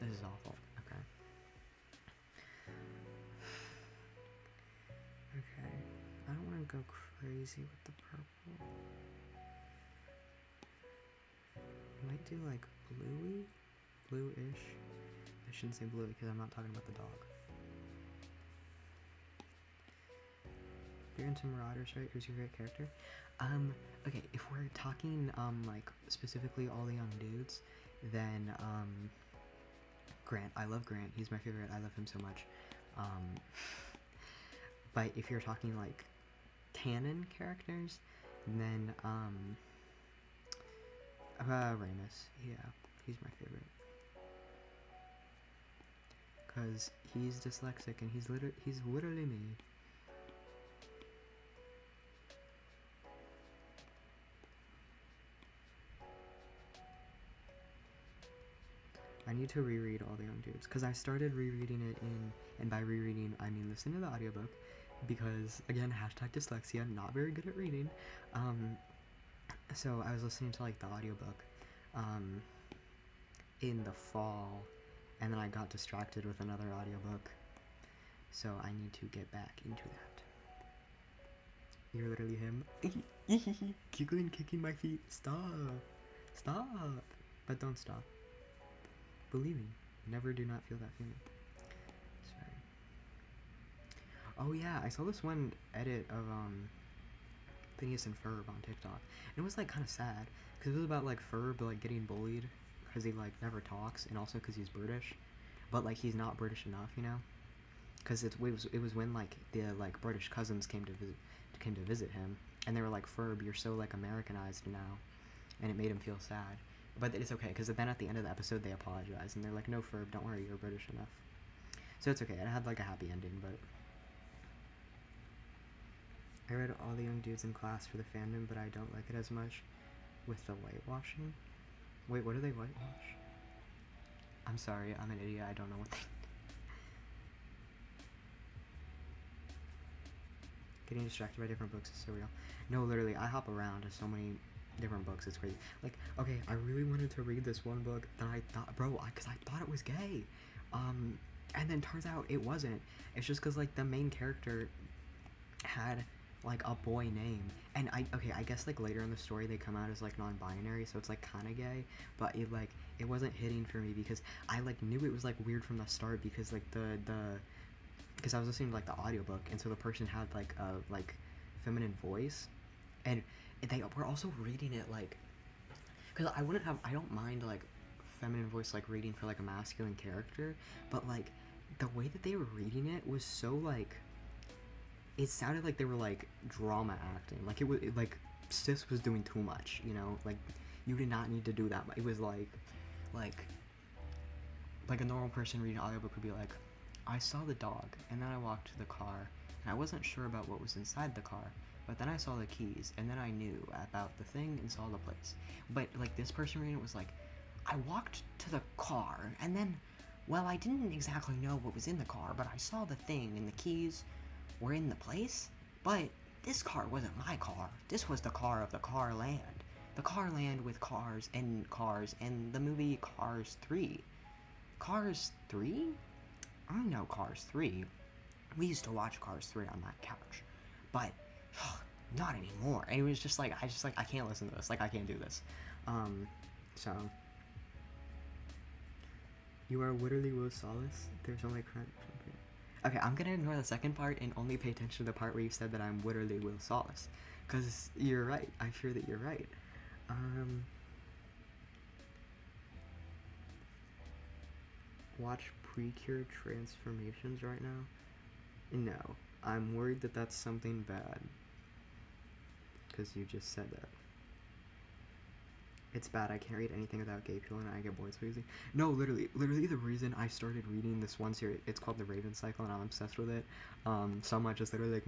this is awful. Okay. Okay, I don't want to go crazy with the purple. I might do like bluey? Blue-ish. I shouldn't say blue because I'm not talking about the dog. You're into Marauders, right? Who's your favorite character? Okay, if we're talking, like, specifically all the young dudes, then, Grant. I love Grant. He's my favorite. I love him so much. But if you're talking, like, canon characters, then, Ramus. Yeah, he's my favorite. Because he's dyslexic and he's literally me. I need to reread all the young dudes because I started rereading it and by rereading I mean listen to the audiobook because again hashtag dyslexia, not very good at reading. So I was listening to like the audiobook in the fall, and then I got distracted with another audiobook, so I need to get back into that. You're literally him. Giggling, kicking my feet. Stop. But don't stop. Believe me, never do not feel that feeling. Sorry. Oh yeah, I saw this one edit of Phineas and Ferb on TikTok, and it was like kind of sad because it was about like Ferb like getting bullied because he like never talks, and also because he's British, but like he's not British enough, you know, because it was when like the like British cousins came to visit him, and they were like, Ferb, you're so like Americanized now, and it made him feel sad. But it's okay, because then at the end of the episode they apologize, and they're like, no, Ferb, don't worry, you're British enough. So it's okay, it had like a happy ending, but... I read all the young dudes in class for the fandom, but I don't like it as much with the whitewashing. Wait, what do they whitewash? I'm sorry, I'm an idiot, I don't know what they... Getting distracted by different books is so real. No, literally, I hop around to so many different books, it's crazy. Like, okay, I really wanted to read this one book that I thought, because I thought it was gay. And then turns out it wasn't. It's just because, like, the main character had, like, a boy name. And I guess, like, later in the story they come out as, like, non-binary, so it's, like, kind of gay. But it, like, it wasn't hitting for me because I, like, knew it was, like, weird from the start because, like, because I was listening to, like, the audiobook, and so the person had, like, a, like, feminine voice. And they were also reading it, like, because I don't mind, like, feminine voice, like, reading for, like, a masculine character, but, like, the way that they were reading it was so, like, it sounded like they were like drama acting. Like like Sis was doing too much, you know? Like you did not need to do that. It was like a normal person reading an audiobook would be like, I saw the dog, and then I walked to the car, and I wasn't sure about what was inside the car, but then I saw the keys, and then I knew about the thing and saw the place. But like this person reading it was like, I walked to the car, and then, well, I didn't exactly know what was in the car, but I saw the thing, and the keys were in the place, but this car wasn't my car. This was the car of the car land. The car land with cars, and the movie Cars 3. Cars 3? I know Cars 3. We used to watch Cars 3 on that couch. But, not anymore. And it was just like, I can't listen to this. Like, I can't do this. So. You are literally Will Solace? There's only crime. Okay, I'm gonna ignore the second part and only pay attention to the part where you said that I'm literally Will Solace. Because you're right. I'm sure that you're right. Watch Precure Transformations right now? No. I'm worried that that's something bad. Because you just said that. It's bad. I can't read anything without gay people and I get bored so easy. No, literally the reason I started reading this one series, it's called The Raven Cycle, and I'm obsessed with it. So much. It's literally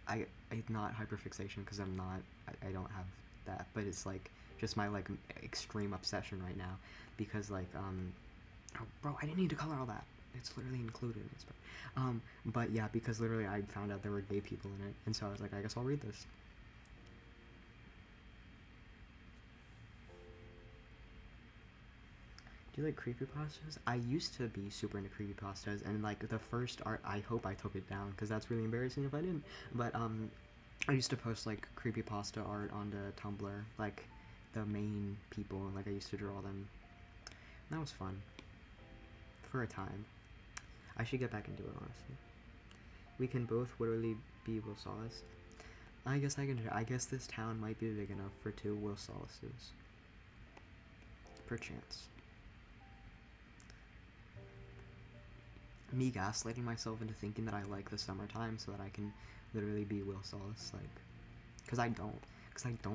like it's not hyperfixation because I'm not, I don't have that, but it's like just my like extreme obsession right now because like oh, bro, I didn't need to color all that. It's literally included in this part. But yeah, because literally I found out there were gay people in it, and so I was like, I guess I'll read this. Do you like creepypastas? I used to be super into creepypastas, and like the first art, I hope I took it down because that's really embarrassing if I didn't. But I used to post like creepypasta art onto Tumblr, like the main people, like I used to draw them. That was fun. For a time. I should get back into it, honestly. We can both literally be Will Solace. I guess I can. I guess this town might be big enough for 2 Will Solaces. Perchance. Me gaslighting myself into thinking that I like the summertime so that I can literally be Will Solace, like, because I don't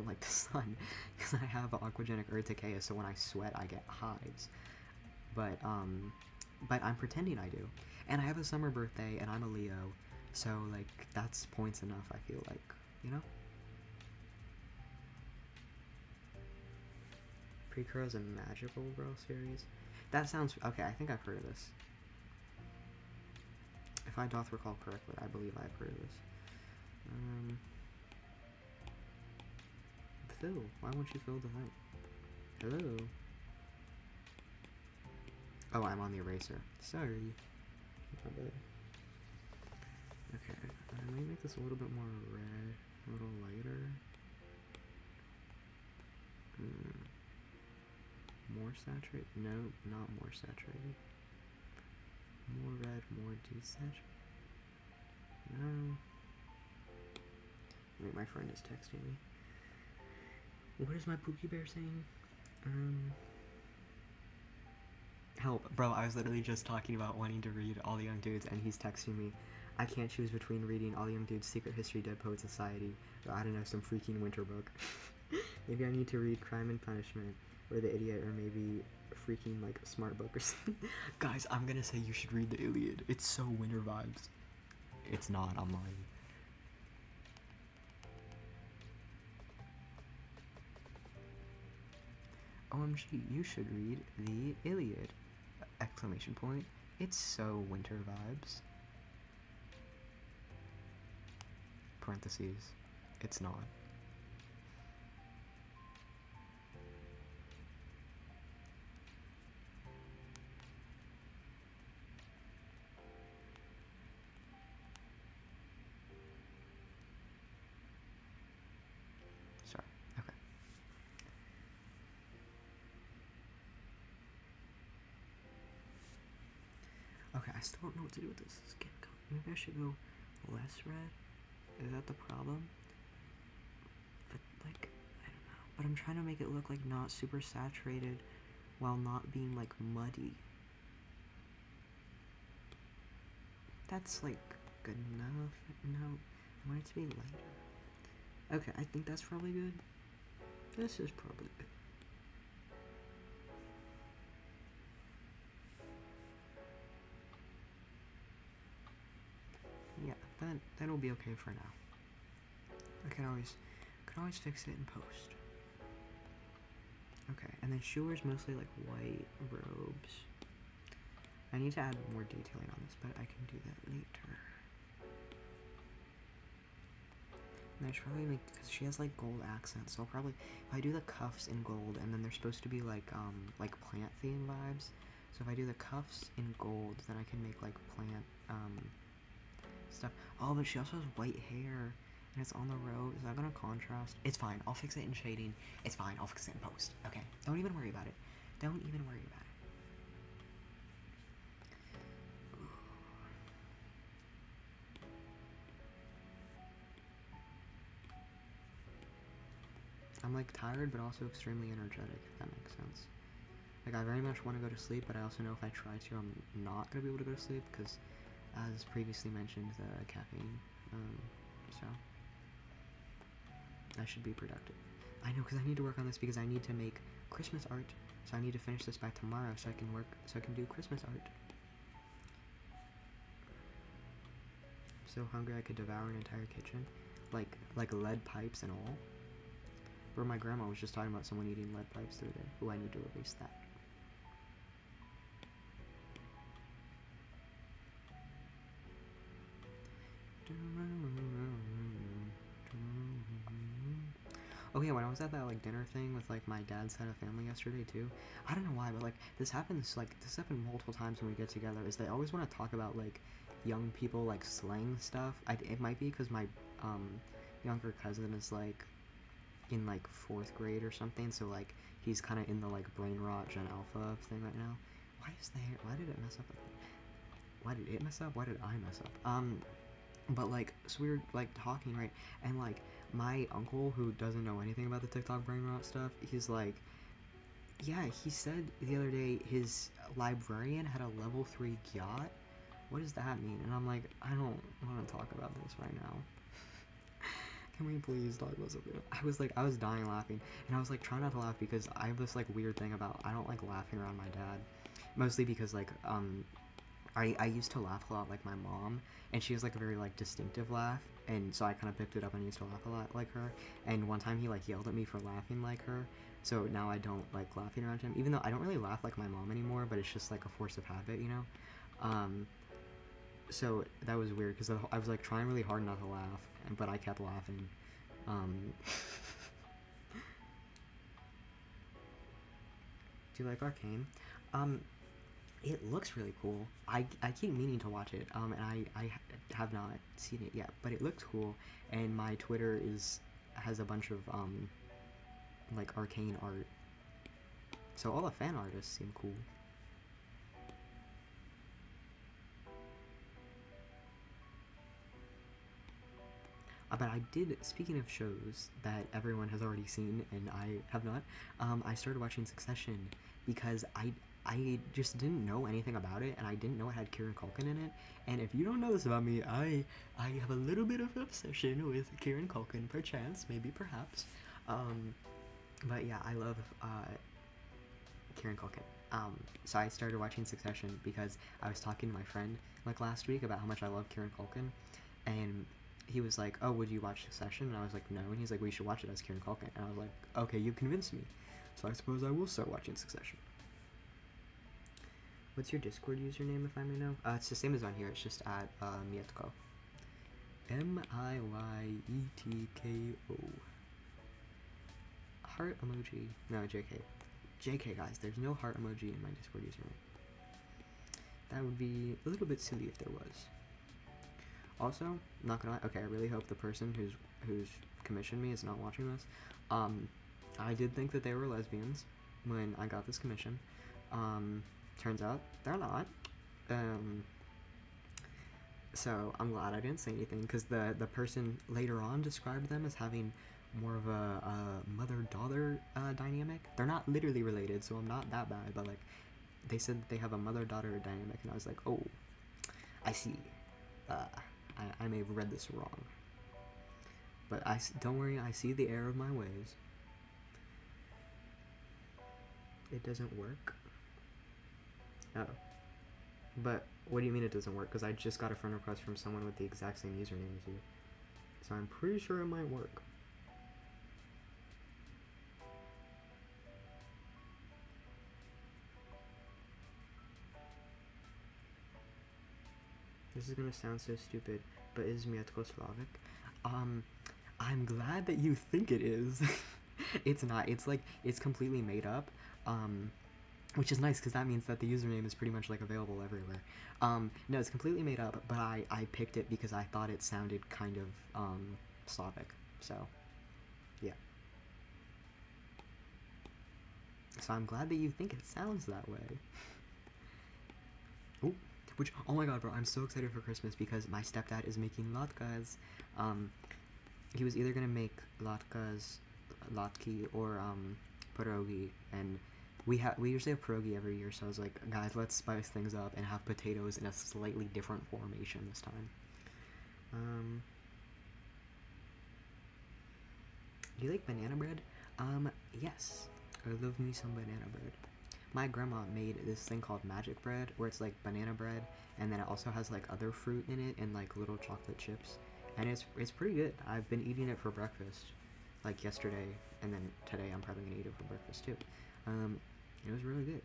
like the sun, because I have aquagenic urticaria, so when I sweat I get hives, but I'm pretending I do, and I have a summer birthday, and I'm a Leo, so, like, that's points enough, I feel like, you know? Precure is a magical girl series? That sounds, okay, I think I've heard of this. If I doth recall correctly, I believe I've heard of this. Phil, why won't you fill the light? Hello? Oh, I'm on the eraser. Sorry. Okay, I might make this a little bit more red, a little lighter. More saturated? No, not more saturated. More red, more desaturated. No. Wait, my friend is texting me. What is my Pookie Bear saying? Help. Bro, I was literally just talking about wanting to read All the Young Dudes, and he's texting me. I can't choose between reading All the Young Dudes' Secret History, Dead Poet Society, or I don't know, some freaking winter book. Maybe I need to read Crime and Punishment, or The Idiot, or maybe freaking, like, a smart book or something. Guys, I'm gonna say you should read The Iliad. It's so winter vibes. It's not, I'm lying. OMG, you should read The Iliad! Exclamation point. It's so winter vibes. Parentheses. It's not. Sorry. Okay. Okay, I still don't know what to do with this skin color. Maybe I should go less red? Is that the problem? But, like, I don't know. But I'm trying to make it look, like, not super saturated while not being, like, muddy. That's, like, good enough. No. I want it to be lighter. Okay, I think that's probably good. This is probably good. Yeah, that'll be okay for now. I can always fix it in post. Okay, and then Schuer's mostly like white robes. I need to add more detailing on this, but I can do that later. And I should probably make, because she has like gold accents, so I'll probably, if I do the cuffs in gold, and then they're supposed to be like plant theme vibes. So if I do the cuffs in gold, then I can make like plant stuff. Oh, but she also has white hair, and it's on the robe. Is that gonna contrast? It's fine. I'll fix it in shading. It's fine. I'll fix it in post. Okay. Don't even worry about it. Don't even worry about it. I'm like tired, but also extremely energetic, if that makes sense. Like, I very much want to go to sleep, but I also know if I try to, I'm not going to be able to go to sleep, because, as previously mentioned, the caffeine, so, I should be productive. I know, because I need to work on this, because I need to make Christmas art, so I need to finish this by tomorrow, so I can do Christmas art. I'm so hungry I could devour an entire kitchen, like lead pipes and all. Bro, my grandma was just talking about someone eating lead pipes the other day. Oh, I need to release that. Oh yeah, when I was at that like dinner thing with like my dad's side of family yesterday too, I don't know why, but like this happened multiple times when we get together, is they always want to talk about like young people like slang stuff. It might be because my younger cousin is like in like 4th grade or something, so like he's kind of in the like brain rot Gen Alpha thing right now. Why did it mess up like that? Why did it mess up? Why did I mess up? But like, so we were like talking, right, and like my uncle, who doesn't know anything about the TikTok brain rot stuff, he's like, yeah, he said the other day his librarian had a level 3 yacht. What does that mean? And I'm like, I don't want to talk about this right now. Can we please talk about something? I was dying laughing, and I was like trying not to laugh because I have this like weird thing about, I don't like laughing around my dad, mostly because like I used to laugh a lot like my mom, and she has like a very like distinctive laugh, and so I kind of picked it up and used to laugh a lot like her. And one time he like yelled at me for laughing like her, so now I don't like laughing around him, even though I don't really laugh like my mom anymore, but it's just like a force of habit, you know. So that was weird because I was like trying really hard not to laugh, but I kept laughing. Do you like Arcane? It looks really cool. I keep meaning to watch it, and I have not seen it yet, but it looks cool, and my Twitter has a bunch of like Arcane art, so all the fan artists seem cool. But I did, speaking of shows that everyone has already seen and I have not, I started watching Succession because I just didn't know anything about it, and I didn't know it had Kieran Culkin in it. And if you don't know this about me, I have a little bit of obsession with Kieran Culkin, perchance, maybe, perhaps. But yeah, I love Kieran Culkin. So I started watching Succession because I was talking to my friend like last week about how much I love Kieran Culkin, and he was like, oh, would you watch Succession? And I was like, no. And he's like, we should watch it as Kieran Culkin. And I was like, okay, you convinced me, so I suppose I will start watching Succession. What's your Discord username, if I may know? It's the same as on here. It's just at mee-yet-koh. M-I-Y-E-T-K-O. Heart emoji. No, JK. JK, guys. There's no heart emoji in my Discord username. That would be a little bit silly if there was. Also, not gonna lie. Okay, I really hope the person who's commissioned me is not watching this. I did think that they were lesbians when I got this commission. Turns out they're not. So I'm glad I didn't say anything, because the person later on described them as having more of a mother-daughter dynamic. They're not literally related, so I'm not that bad, but like they said that they have a mother-daughter dynamic, and I was like, oh, I see. I may have read this wrong. but don't worry, I see the error of my ways. It doesn't work? Oh. But what do you mean it doesn't work? Because I just got a friend request from someone with the exact same username as you. So I'm pretty sure it might work. This is gonna sound so stupid, but is mee-yet-koh Slavic? I'm glad that you think it is. It's not. It's like, it's completely made up. Which is nice, because that means that the username is pretty much, like, available everywhere. No, it's completely made up, but I picked it because I thought it sounded kind of, Slavic. So, yeah. So I'm glad that you think it sounds that way. Ooh. Which, oh my god, bro, I'm so excited for Christmas because my stepdad is making latkes. He was either gonna make latkes, latki, or, pierogi, and we usually have pierogi every year, so I was like, guys, let's spice things up and have potatoes in a slightly different formation this time. Do you like banana bread? Yes. I love me some banana bread. My grandma made this thing called magic bread, where it's like banana bread, and then it also has like other fruit in it and like little chocolate chips, and it's pretty good. I've been eating it for breakfast, like yesterday, and then today I'm probably gonna eat it for breakfast too. It was really good.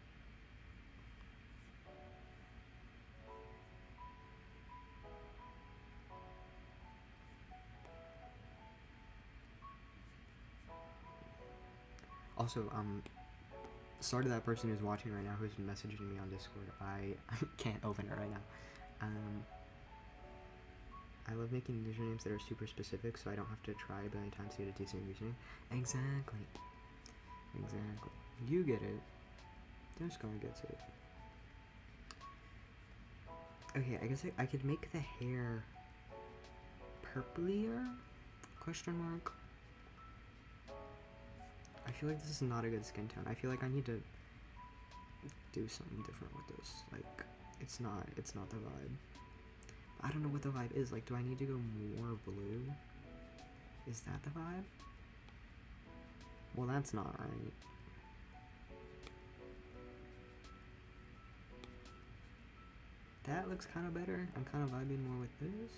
Also, sorry to that person who's watching right now who's messaging me on Discord. I can't open it right now. I love making usernames that are super specific, so I don't have to try a billion times to get a decent username. Exactly. Exactly. You get it. Desc gets it. Okay, I guess I could make the hair purplier? Question mark. I feel like this is not a good skin tone. I feel like I need to do something different with this. Like, it's not the vibe. I don't know what the vibe is. Like, do I need to go more blue? Is that the vibe? Well, that's not right. That looks kind of better. I'm kind of vibing more with this.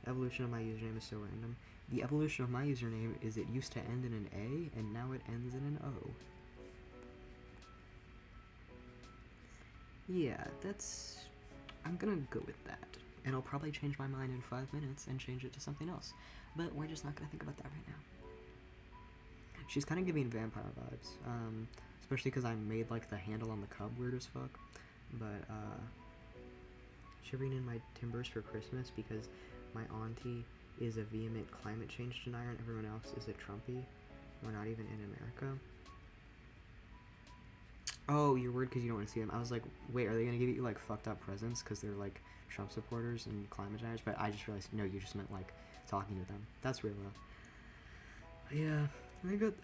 Evolution of my username is so random. The evolution of my username is it used to end in an A, and now it ends in an O. Yeah, I'm gonna go with that. And I'll probably change my mind in 5 minutes and change it to something else. But we're just not gonna think about that right now. She's kind of giving vampire vibes. Especially because I made, like, the handle on the cub weird as fuck. But, shivering in my timbers for Christmas because my auntie is a vehement climate change denier and everyone else is a Trumpy. We're not even in America. Oh, you're worried because you don't want to see them. I was like, wait, are they going to give you, like, fucked up presents because they're, like, Trump supporters and climate deniers? But I just realized, no, you just meant, like, talking to them. That's real though. Yeah,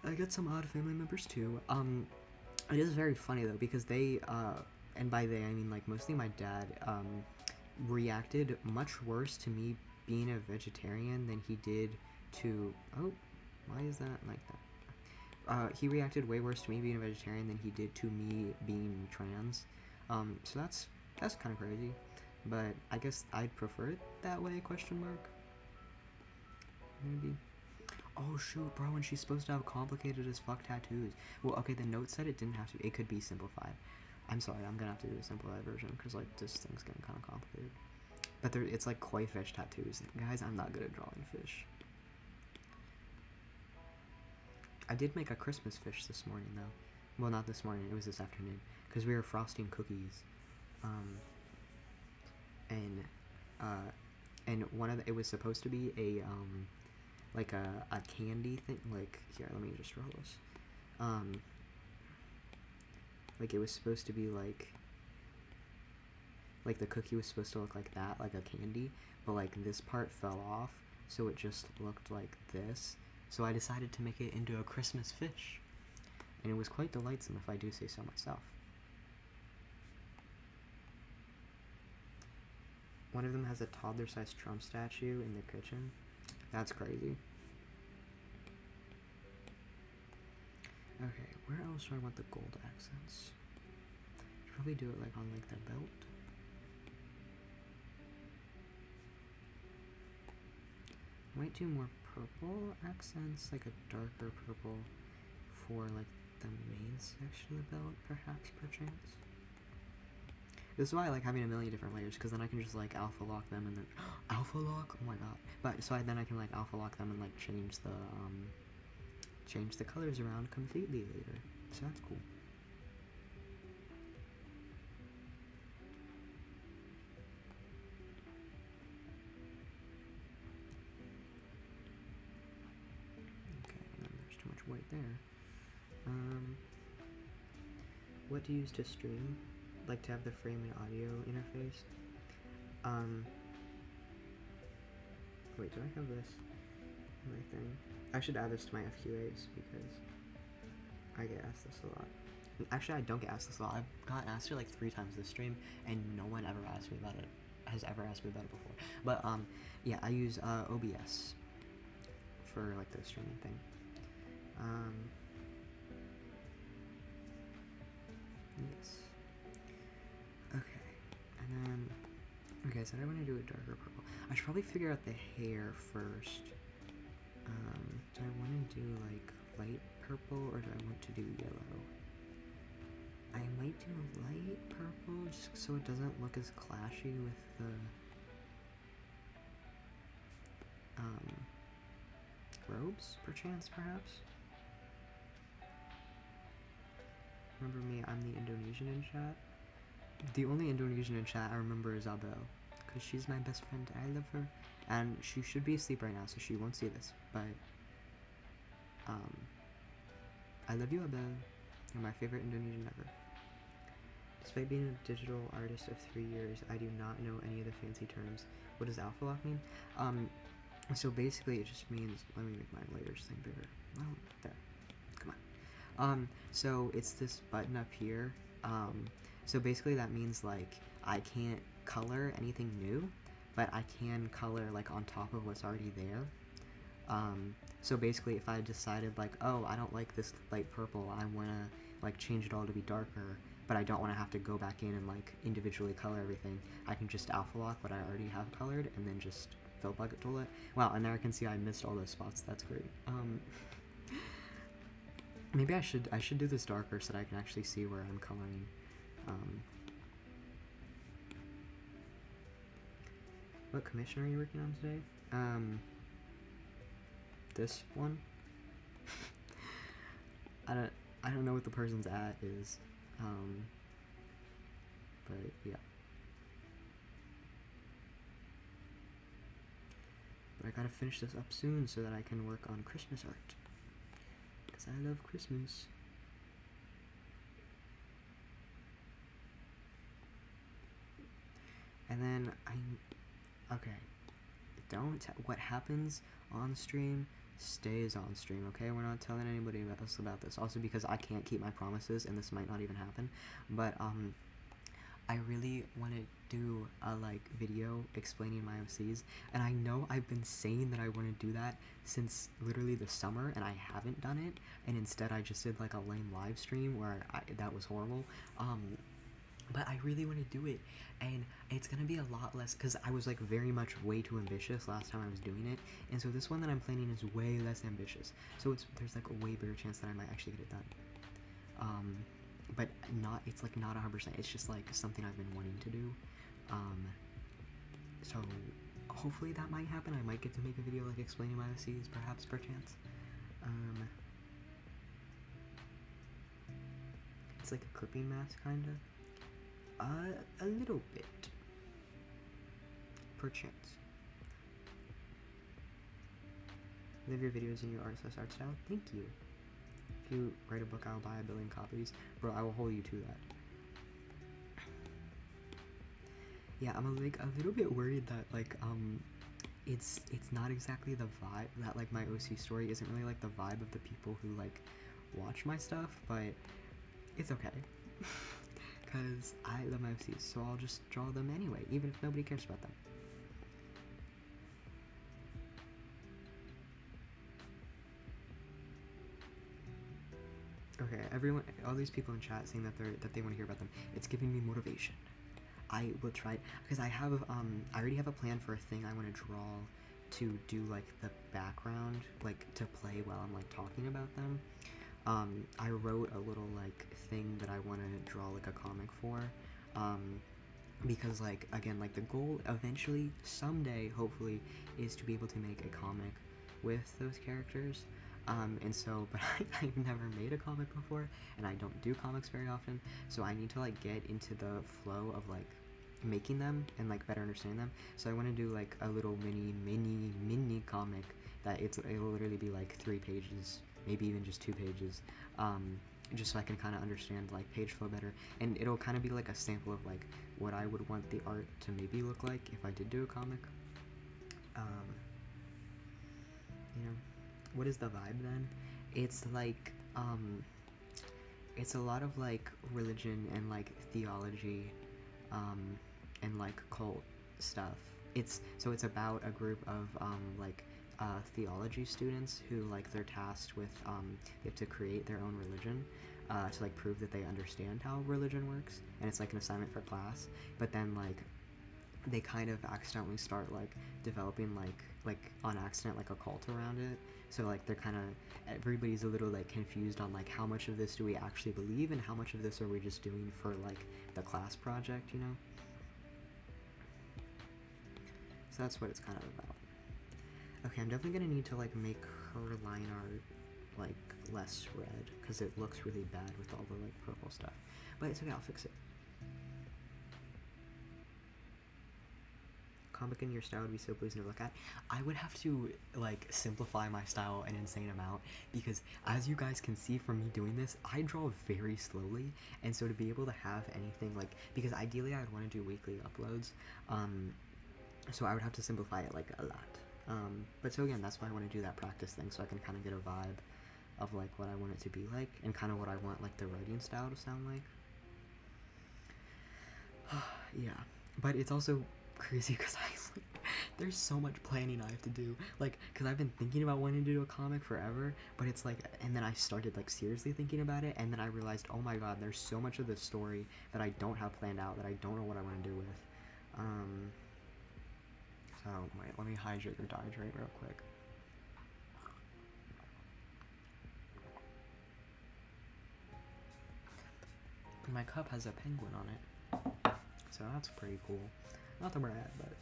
I got some odd family members too. It is very funny though because they, and by they I mean, like, mostly my dad, reacted much worse to me being a vegetarian than he did to, oh, why is that like that? He reacted way worse to me being a vegetarian than he did to me being trans. So that's kind of crazy, but I guess I'd prefer it that way, question mark. Maybe. Oh shoot, bro, and she's supposed to have complicated as fuck tattoos. Well, okay, the note said it didn't have to, it could be simplified. I'm sorry, I'm gonna have to do a simplified version, because, like, this thing's getting kind of complicated. But it's, like, koi fish tattoos. Guys, I'm not good at drawing fish. I did make a Christmas fish this morning, though. Well, not this morning, it was this afternoon. Because we were frosting cookies. And one of it was supposed to be a, like, a candy thing. Like, here, let me just roll this. Like, it was supposed to be, like, the cookie was supposed to look like that, like a candy, but, like, this part fell off, so it just looked like this, so I decided to make it into a Christmas fish, and it was quite delightsome, if I do say so myself. One of them has a toddler-sized Trump statue in the kitchen. That's crazy. Okay, where else do I want the gold accents? Should probably do it like on like the belt. Might do more purple accents, like a darker purple for like the main section of the belt, perhaps, perchance. This is why I like having a million different layers, because then I can just like alpha lock them and then alpha lock. Oh my god! But so then I can like alpha lock them and like change the colors around completely later. So that's cool. Okay, and then there's too much white there. What do you use to stream? Like to have the frame and audio interface? Wait, do I have this in my thing? I should add this to my FQAs because I get asked this a lot. Actually, I don't get asked this a lot. I've got asked it like 3 times this stream, and no one ever asked me about it. Has ever asked me about it before. But yeah, I use OBS for like the streaming thing. Yes. Okay, and then okay, so I want to do a darker purple. I should probably figure out the hair first. Do I want to do like light purple or do I want to do yellow? I might do light purple just so it doesn't look as clashy with the robes, perchance, perhaps? Remember me, I'm the Indonesian in chat. The only Indonesian in chat I remember is Abel, because she's my best friend. I love her, and she should be asleep right now, so she won't see this. But I love you, Abel. You're my favorite Indonesian ever. Despite being a digital artist of 3 years, I do not know any of the fancy terms. What does alpha lock mean? So basically, it just means. Let me make my layers thing bigger. Well, there. Come on. So it's this button up here. So basically that means like I can't color anything new, but I can color like on top of what's already there. So basically if I decided like, oh, I don't like this light purple, I want to like change it all to be darker, but I don't want to have to go back in and like individually color everything, I can just alpha lock what I already have colored and then just fill bucket tool it. Wow, and there I can see I missed all those spots. That's great. Maybe I should do this darker so that I can actually see where I'm coloring. What commission are you working on today? This one. I don't know what the person's at is. But yeah. But I gotta finish this up soon so that I can work on Christmas art. Because I love Christmas. And then okay. What happens on stream stays on stream, okay? We're not telling anybody else about this. Also because I can't keep my promises and this might not even happen. But I really want to do a like video explaining my OCs, and I know I've been saying that I want to do that since literally the summer, and I haven't done it, and instead I just did like a lame live stream where that was horrible. But I really want to do it, and it's gonna be a lot less because I was like very much way too ambitious last time I was doing it, and so this one that I'm planning is way less ambitious. So there's like a way bigger chance that I might actually get it done. But it's like not 100%. It's just like something I've been wanting to do. So hopefully that might happen. I might get to make a video like explaining my OCs, perhaps, perchance. It's like a clipping mask, kinda. A little bit. Perchance. Live your videos in your RSS art style. Thank you. If you write a book, I'll buy 1 billion copies. Bro, I will hold you to that. Yeah, I'm like a little bit worried that like it's not exactly the vibe that like my OC story isn't really like the vibe of the people who like watch my stuff, but it's okay. because I love my OCs, so I'll just draw them anyway, even if nobody cares about them. Okay, everyone, all these people in chat saying that they want to hear about them. It's giving me motivation. I will try, because I already have a plan for a thing I want to draw to do like the background, like to play while I'm like talking about them. I wrote a little like thing that I want to draw like a comic for, because like again, like the goal eventually someday hopefully is to be able to make a comic with those characters. And so, but I've never made a comic before, and I don't do comics very often, so I need to like get into the flow of like making them and like better understand them. So I want to do like a little mini comic that it'll literally be like 3 pages, maybe even just 2 pages, just so I can kind of understand like page flow better, and it'll kind of be like a sample of like what I would want the art to maybe look like if I did do a comic. You know, what is the vibe then? It's like it's a lot of like religion and like theology, and like cult stuff. It's about a group of like theology students who like they're tasked with they have to create their own religion to like prove that they understand how religion works, and it's like an assignment for class. But then like they kind of accidentally start like developing like on accident like a cult around it. So like they're kind of, everybody's a little like confused on like how much of this do we actually believe and how much of this are we just doing for like the class project, you know? So that's what it's kind of about. Okay, I'm definitely gonna need to like make her line art like less red, because it looks really bad with all the like purple stuff. But it's okay, I'll fix it. Comic in your style would be so pleasing to look at. I would have to like simplify my style an insane amount, because as you guys can see from me doing this, I draw very slowly, and so to be able to have anything like, because ideally I would want to do weekly uploads, so I would have to simplify it like a lot. But so again, that's why I want to do that practice thing, so I can kind of get a vibe of like what I want it to be like, and kind of what I want like the writing style to sound like. Yeah, but it's also crazy because there's so much planning I have to do, like, because I've been thinking about wanting to do a comic forever, but it's like, and then I started like seriously thinking about it, and then I realized, oh my god, there's so much of the story that I don't have planned out, that I don't know what I want to do with. So wait, let me hydrate or dehydrate real quick. My cup has a penguin on it, so that's pretty cool. Not the brand, but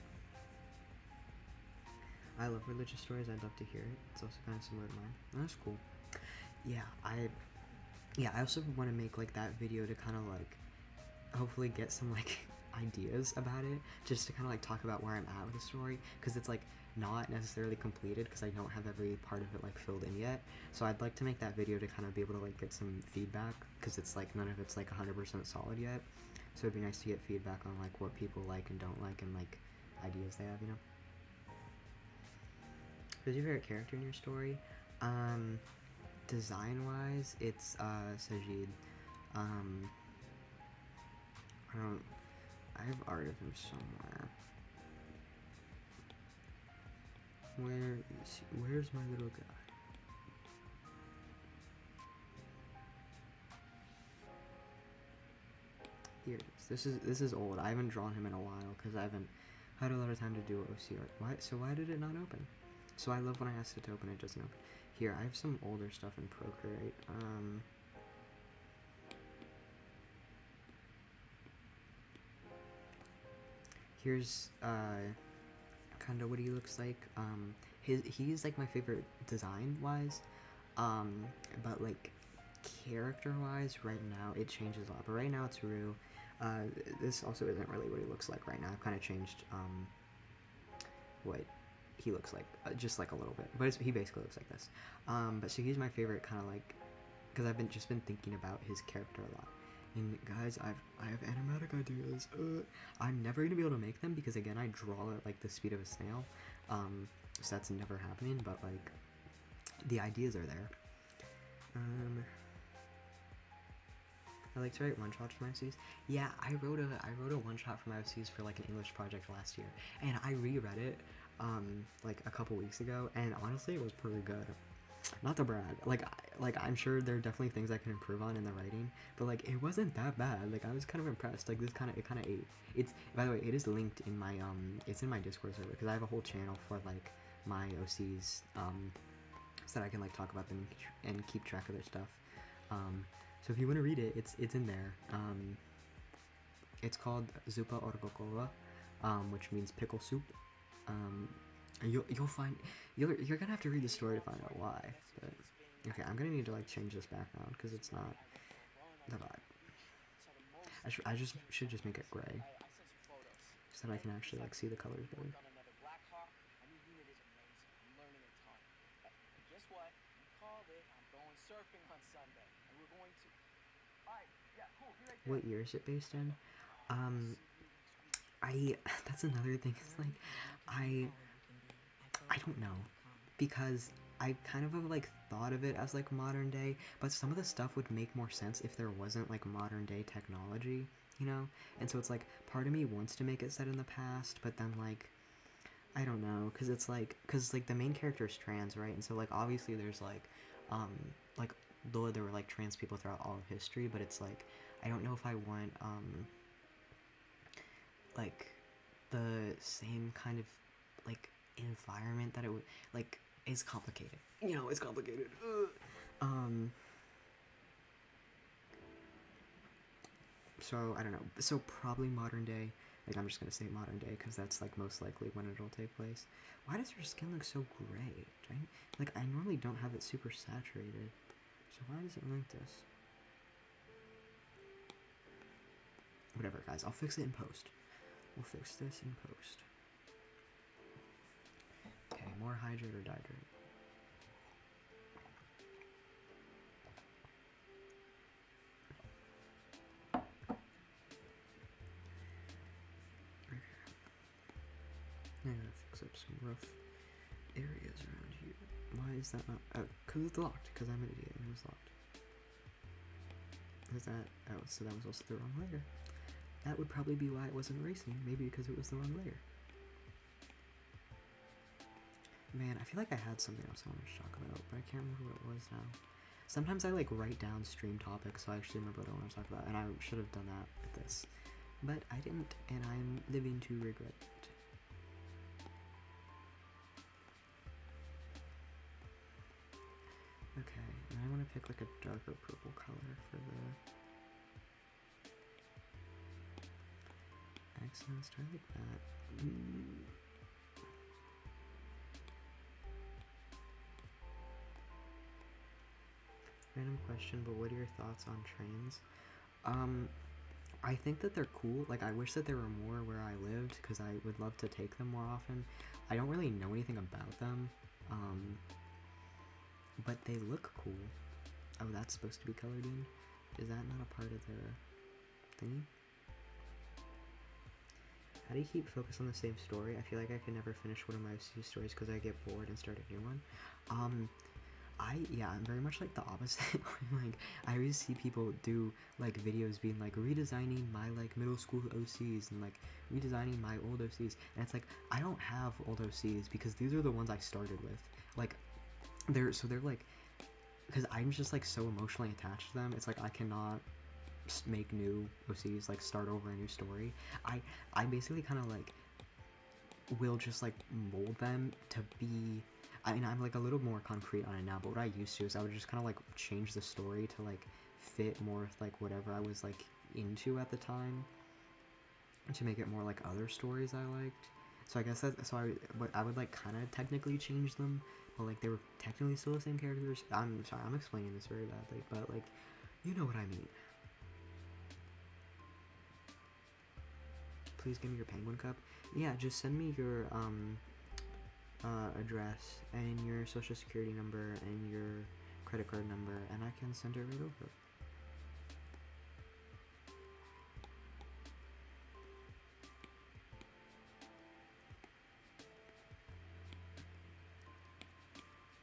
I love religious stories. I'd love to hear it. It's also kind of similar to mine. That's cool. Yeah, I also want to make like that video to kind of like hopefully get some like ideas about it, just to kind of like talk about where I'm at with the story, because it's like not necessarily completed because I don't have every part of it like filled in yet. So I'd like to make that video to kind of be able to like get some feedback, because it's like none of it's like 100% solid yet. So it'd be nice to get feedback on like what people like and don't like, and like ideas they have, you know. Who's your favorite character in your story? Design wise, it's Sajid. I have art of him somewhere. Where is he? Where's my little guy? Here it is. This is old. I haven't drawn him in a while because I haven't had a lot of time to do OC art. Why did it not open? So I love when I ask it to open, it doesn't open. Here, I have some older stuff in Procreate. Here's kind of what he looks like. He's like my favorite design wise, but like character wise right now it changes a lot, but right now it's Rue. This also isn't really what he looks like right now. I've kind of changed what he looks like just like a little bit, but he basically looks like this. But so he's my favorite, kind of like, because I've just been thinking about his character a lot. And guys, I have animatic ideas. I'm never gonna be able to make them because again I draw at like the speed of a snail, so that's never happening. But like the ideas are there. I like to write one-shots for my OCs. Yeah, I wrote a one-shot for my OCs for like an English project last year, and I reread it like a couple weeks ago, and honestly, it was pretty good. Not to brag, like I'm sure there are definitely things I can improve on in the writing, but like it wasn't that bad. Like I was kind of impressed. Like it kind of ate. It's, by the way, it is linked in my it's in my Discord server because I have a whole channel for like my OCs so that I can like talk about them and keep track of their stuff. So if you want to read it, it's in there. It's called Zupa Orgokova, which means pickle soup. You'll find you're gonna have to read the story to find out why. But okay, I'm gonna need to like change this background because it's not the vibe. I should just make it gray so that I can actually like see the colors better. What year is it based in? That's another thing. It's like I don't know, because I kind of have like thought of it as like modern day, but some of the stuff would make more sense if there wasn't like modern day technology, you know? And so it's like part of me wants to make it set in the past, but then like I don't know, because it's like the main character is trans, right? And so like obviously there's like though there were like trans people throughout all of history, but it's like I don't know if I want like the same kind of like environment that it would like is complicated. You know, it's complicated. So I don't know. So probably modern day. Like I'm just gonna say modern day because that's like most likely when it'll take place. Why does her skin look so gray? Right? Like I normally don't have it super saturated. So why does it look like this? Whatever, guys. I'll fix it in post. We'll fix this in post. Okay, more hydrate or dihydrate? Okay. I gotta fix up some rough areas around here. Why is that not? Oh, because it's locked. Because I'm an idiot and it was locked. Is that? Oh, so that was also the wrong layer. That would probably be why it wasn't erasing. Maybe because it was the wrong layer. Man, I feel like I had something else I wanted to talk about, but I can't remember what it was now. Sometimes I like write down stream topics so I actually remember what I want to talk about, and I should have done that with this. But I didn't, and I'm living to regret it. Okay, and I want to pick like a darker purple color for the accents. Do I like that? Random question, but what are your thoughts on trains? I think that they're cool. Like, I wish that there were more where I lived, because I would love to take them more often. I don't really know anything about them, but they look cool. Oh, that's supposed to be colored in? Is that not a part of the thingy? How do you keep focus on the same story? I feel like I can never finish one of my OC stories because I get bored and start a new one. I'm very much like the opposite. Like, I always see people do like videos being like redesigning my like middle school OCs and like redesigning my old OCs, and it's like I don't have old OCs because these are the ones I started with. Like they're like, because I'm just like so emotionally attached to them. It's like I cannot make new OCs, like start over a new story. I basically kind of like will just like mold them to be. I mean, I'm like a little more concrete on it now, but what I used to is I would just kind of like change the story to like fit more with like whatever I was like into at the time, to make it more like other stories I liked. So I guess that's, so I would like kind of technically change them, but like they were technically still the same characters. I'm sorry, I'm explaining this very badly, but like, you know what I mean. Please give me your penguin cup. Yeah, just send me your address and your social security number and your credit card number, and I can send it right over.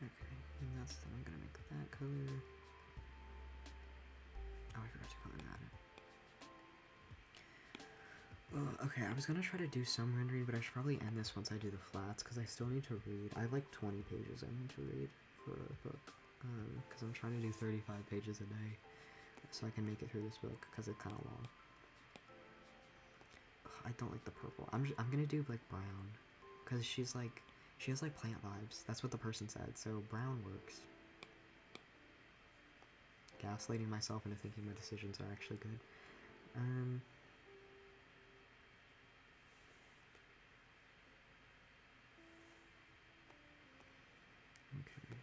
Okay, and that's then I'm gonna make that color. Oh, I forgot to color that in. Okay, I was gonna try to do some rendering, but I should probably end this once I do the flats, because I still need to read. I have like 20 pages I need to read for a book, because I'm trying to do 35 pages a day, so I can make it through this book, because it's kind of long. Ugh, I don't like the purple. I'm gonna do like brown, because she has like plant vibes. That's what the person said, so brown works. Gaslighting myself into thinking my decisions are actually good. Okay.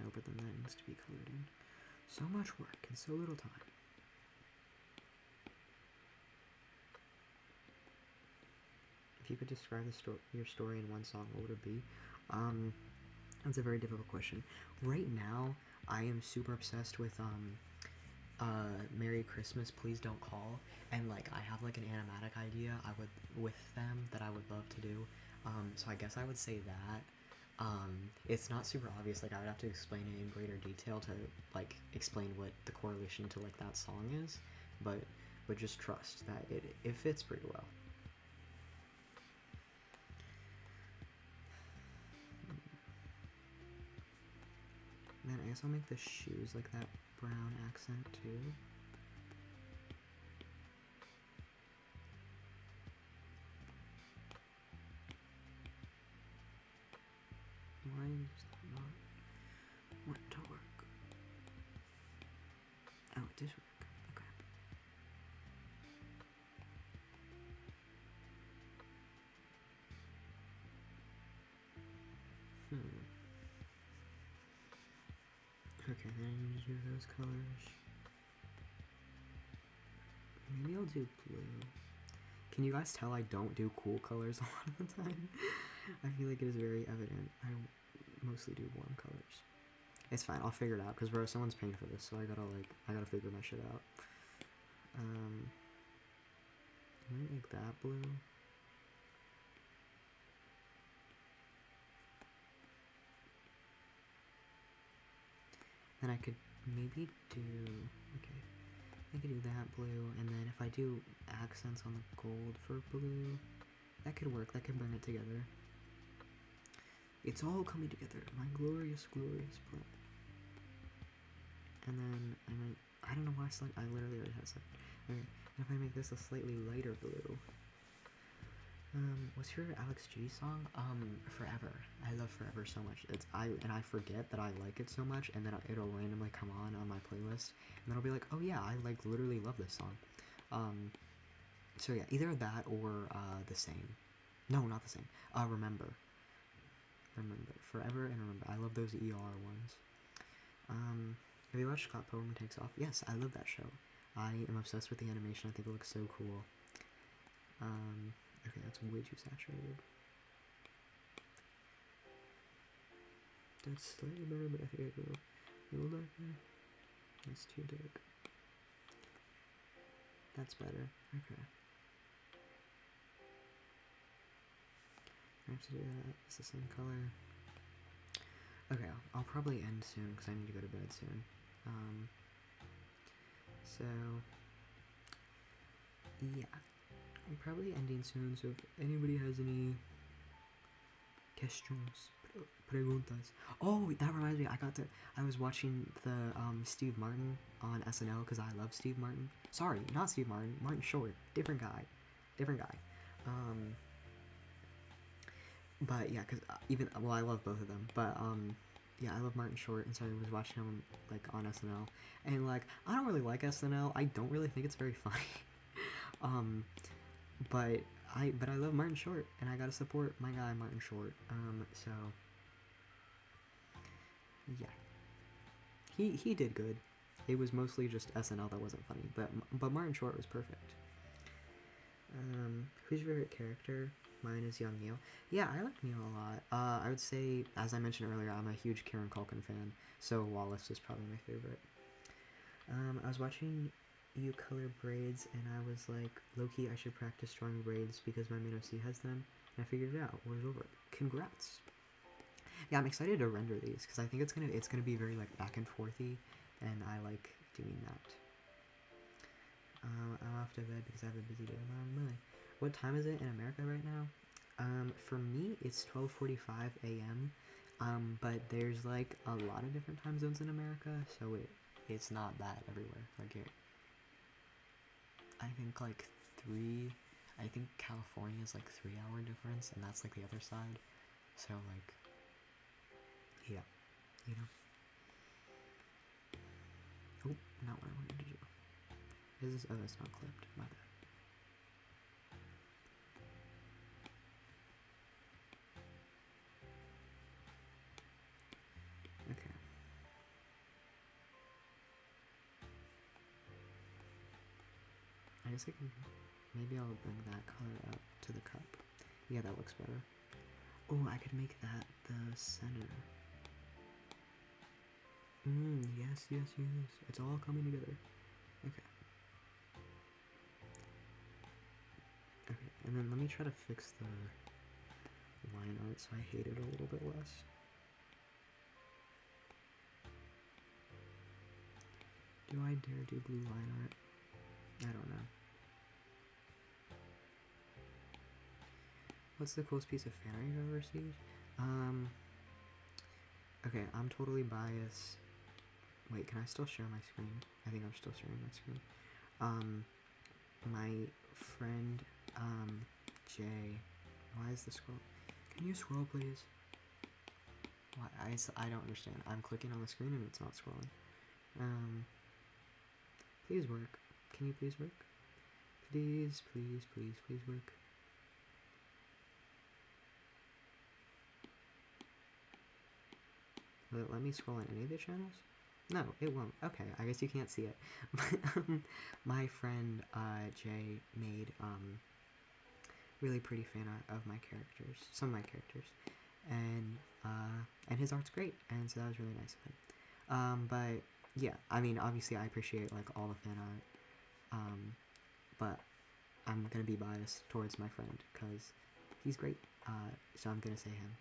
Oh, but then that needs to be colored in. So much work in so little time. If you could describe your story in one song, what would it be? That's a very difficult question. Right now, I am super obsessed with Merry Christmas, Please Don't Call, and like I have like an animatic idea with them that I would love to do. So I guess I would say that. It's not super obvious. Like I would have to explain it in greater detail to like explain what the correlation to like that song is, but just trust that it fits pretty well. Man, I guess I'll make the shoes like that brown accent too. Why is that not want to work? Oh, it does work. Okay. Okay, then I need to do those colors. Maybe I'll do blue. Can you guys tell I don't do cool colors a lot of the time? I feel like it is very evident. I mostly do warm colors. It's fine, I'll figure it out, because bro, someone's paying for this, so I gotta figure my shit out. I might make that blue. Then I could maybe do, okay, I could do that blue, and then if I do accents on the gold for blue, that could work, that could bring it together. It's all coming together, my glorious, glorious plan. And then I don't know why I literally already had that. Okay, if I make this a slightly lighter blue. What's your Alex G song? Forever. I love Forever so much. I forget that I like it so much, and then it'll randomly come on my playlist, and then I'll be like, oh yeah, I like literally love this song. So yeah, either that or the same. No, not the same. Remember. Forever and Remember. I love those ER ones. Have you watched Scott Pilgrim Takes Off? Yes, I love that show. I am obsessed with the animation. I think it looks so cool. Okay, that's way too saturated. That's slightly better, but I think I go a little darker. That's too dark. That's better. Okay. I have to do that. It's the same color. Okay, I'll probably end soon because I need to go to bed soon. So yeah, I'm probably ending soon. So if anybody has any questions, preguntas. Oh, that reminds me. I was watching the Steve Martin on SNL because I love Steve Martin. Sorry, not Steve Martin. Martin Short. Different guy. But yeah, because I love both of them. But yeah, I love Martin Short, and so I was watching him like on SNL, and like I don't really like SNL. I don't really think it's very funny. But I love Martin Short, and I gotta support my guy Martin Short. So yeah, he did good. It was mostly just SNL that wasn't funny, but Martin Short was perfect. Who's your favorite character? Mine is young Neil. Yeah, I like Neil a lot. I would say, as I mentioned earlier, I'm a huge Kieran Culkin fan, so Wallace is probably my favorite. I was watching you color braids, and I was like, low-key, I should practice drawing braids because my main OC has them, and I figured it out. War's over. Congrats. Yeah, I'm excited to render these because I think it's gonna be very like back and forthy, and I like doing that. I'm off to bed because I have a busy day. What time is it in America right now? For me, it's 12:45 a.m. But there's like a lot of different time zones in America, so it's not that everywhere. Like I think like I think California is like 3 hour difference, and that's like the other side. So like, yeah, you know. Oh, not what I wanted to do. Is this? Oh, it's not clipped. My bad. Okay. I guess I can. Maybe I'll bring that color up to the cup. Yeah, that looks better. Oh, I could make that the center. Yes, yes, yes. It's all coming together. Okay. Okay, and then let me try to fix the line art so I hate it a little bit less. Do I dare do blue line art? I don't know. What's the coolest piece of fan art you've ever received? Okay, I'm totally biased. Wait, can I still share my screen? I think I'm still sharing my screen. My friend, Jay, why is the scroll? Can you scroll, please? Why? I don't understand. I'm clicking on the screen and it's not scrolling. Please work. Can you please work? Please, please, please, please work. Will it let me scroll on any of the channels? No, it won't. Okay, I guess you can't see it. My friend, Jay, made, really pretty fan art of my characters, some of my characters, and his art's great, and so that was really nice of him. But, yeah, I mean, obviously I appreciate, like, all the fan art, but I'm gonna be biased towards my friend, because he's great, so I'm gonna say him.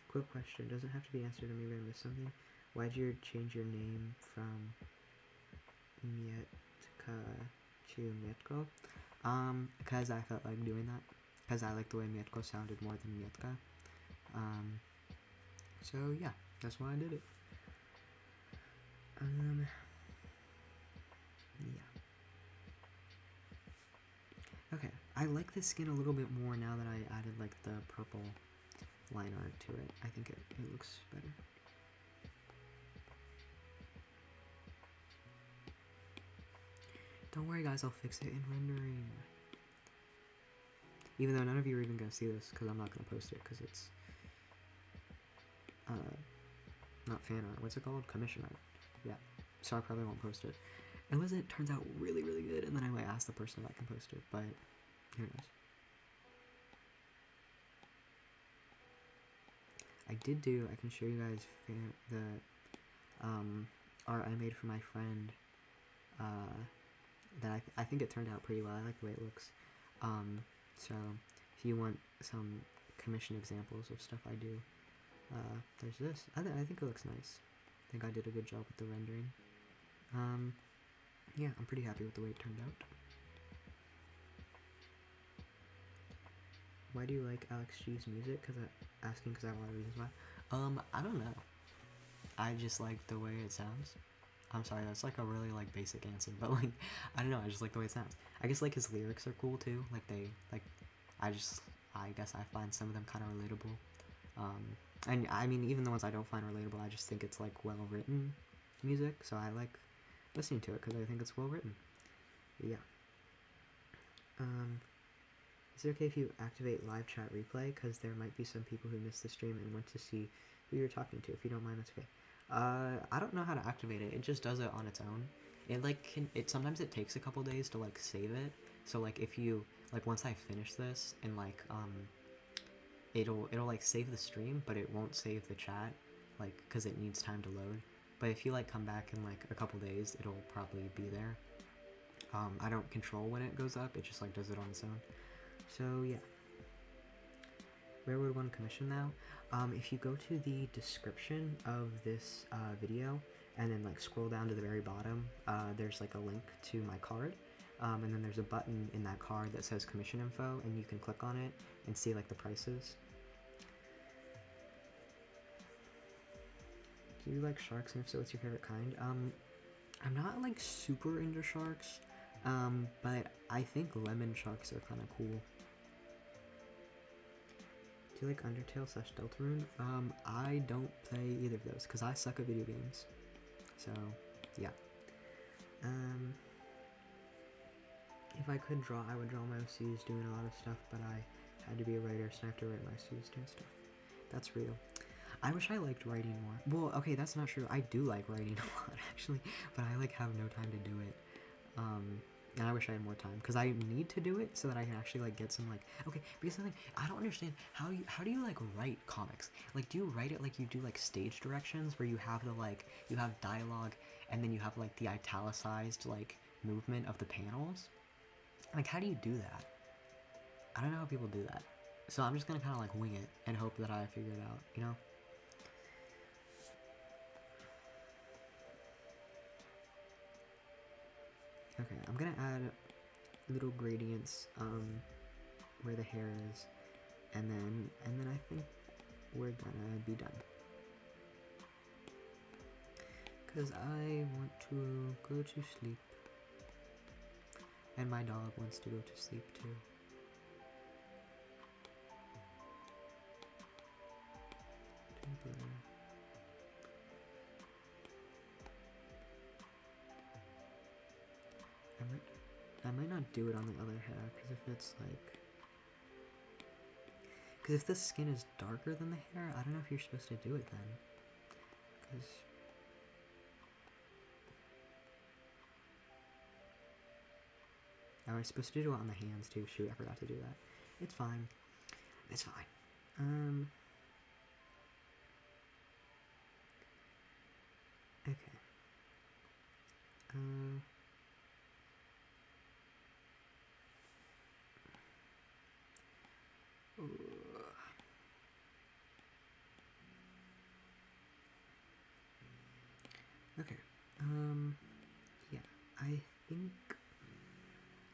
Quick question, doesn't have to be answered, or maybe I missed something. Why'd you change your name from mee-yet-koh to mee-yet-koh? Because I felt like doing that. Because I like the way mee-yet-koh sounded more than mee-yet-koh. So yeah, that's why I did it. Yeah. Okay, I like this skin a little bit more now that I added like the purple line art to it. I think it looks better. Don't worry guys, I'll fix it in rendering. Even though none of you are even going to see this, because I'm not going to post it, because it's not fan art. What's it called? Commission art. Yeah, so I probably won't post it. Unless it turns out really, really good, and then I might ask the person if I can post it, but who knows. I can show you guys the art I made for my friend, that I think it turned out pretty well. I like the way it looks. So if you want some commission examples of stuff I do, there's this. I think it looks nice. I think I did a good job with the rendering. Yeah, I'm pretty happy with the way it turned out. Why do you like Alex G's music? Asking because I have a lot of reasons why. I don't know. I just like the way it sounds. I'm sorry, that's like a really like basic answer, but like I don't know, I just like the way it sounds. I guess like his lyrics are cool too. Like I guess I find some of them kind of relatable. And I mean even the ones I don't find relatable, I just think it's like well written music, so I like listening to it because I think it's well written. But yeah. Is it okay if you activate live chat replay? Because there might be some people who missed the stream and want to see who you're talking to. If you don't mind, that's okay. I don't know how to activate it. It just does it on its own. It like sometimes it takes a couple days to like save it. So like if you like once I finish this and like it'll like save the stream, but it won't save the chat like because it needs time to load. But if you like come back in like a couple days, it'll probably be there. I don't control when it goes up. It just like does it on its own. So yeah, where would one commission now? If you go to the description of this video and then like scroll down to the very bottom, there's like a link to my card, and then there's a button in that card that says commission info, and you can click on it and see like the prices. Do you like sharks, and if so, what's your favorite kind? I'm not like super into sharks, but I think lemon sharks are kind of cool. Do you like Undertale / Deltarune? I don't play either of those because I suck at video games. So, yeah. If I could draw, I would draw my OCs doing a lot of stuff, but I had to be a writer, so I have to write my OCs doing stuff. That's real. I wish I liked writing more. Well, okay, that's not true. I do like writing a lot, actually, but I like have no time to do it. And I wish I had more time, because I need to do it so that I can actually like get some like, okay, because the thing, I don't understand how do you like write comics? Like, do you write it like you do like stage directions where you have the like, you have dialogue and then you have like the italicized like movement of the panels? Like, how do you do that? I don't know how people do that. So I'm just gonna kind of like wing it and hope that I figure it out, you know? Okay, I'm gonna add little gradients where the hair is, and then I think we're gonna be done. Cause I want to go to sleep, and my dog wants to go to sleep too. I might not do it on the other hair, because if it's like... Because if the skin is darker than the hair, I don't know if you're supposed to do it then. Because... I was supposed to do it on the hands too. Shoot, I forgot to do that. It's fine. It's fine. Okay. Okay, yeah, I think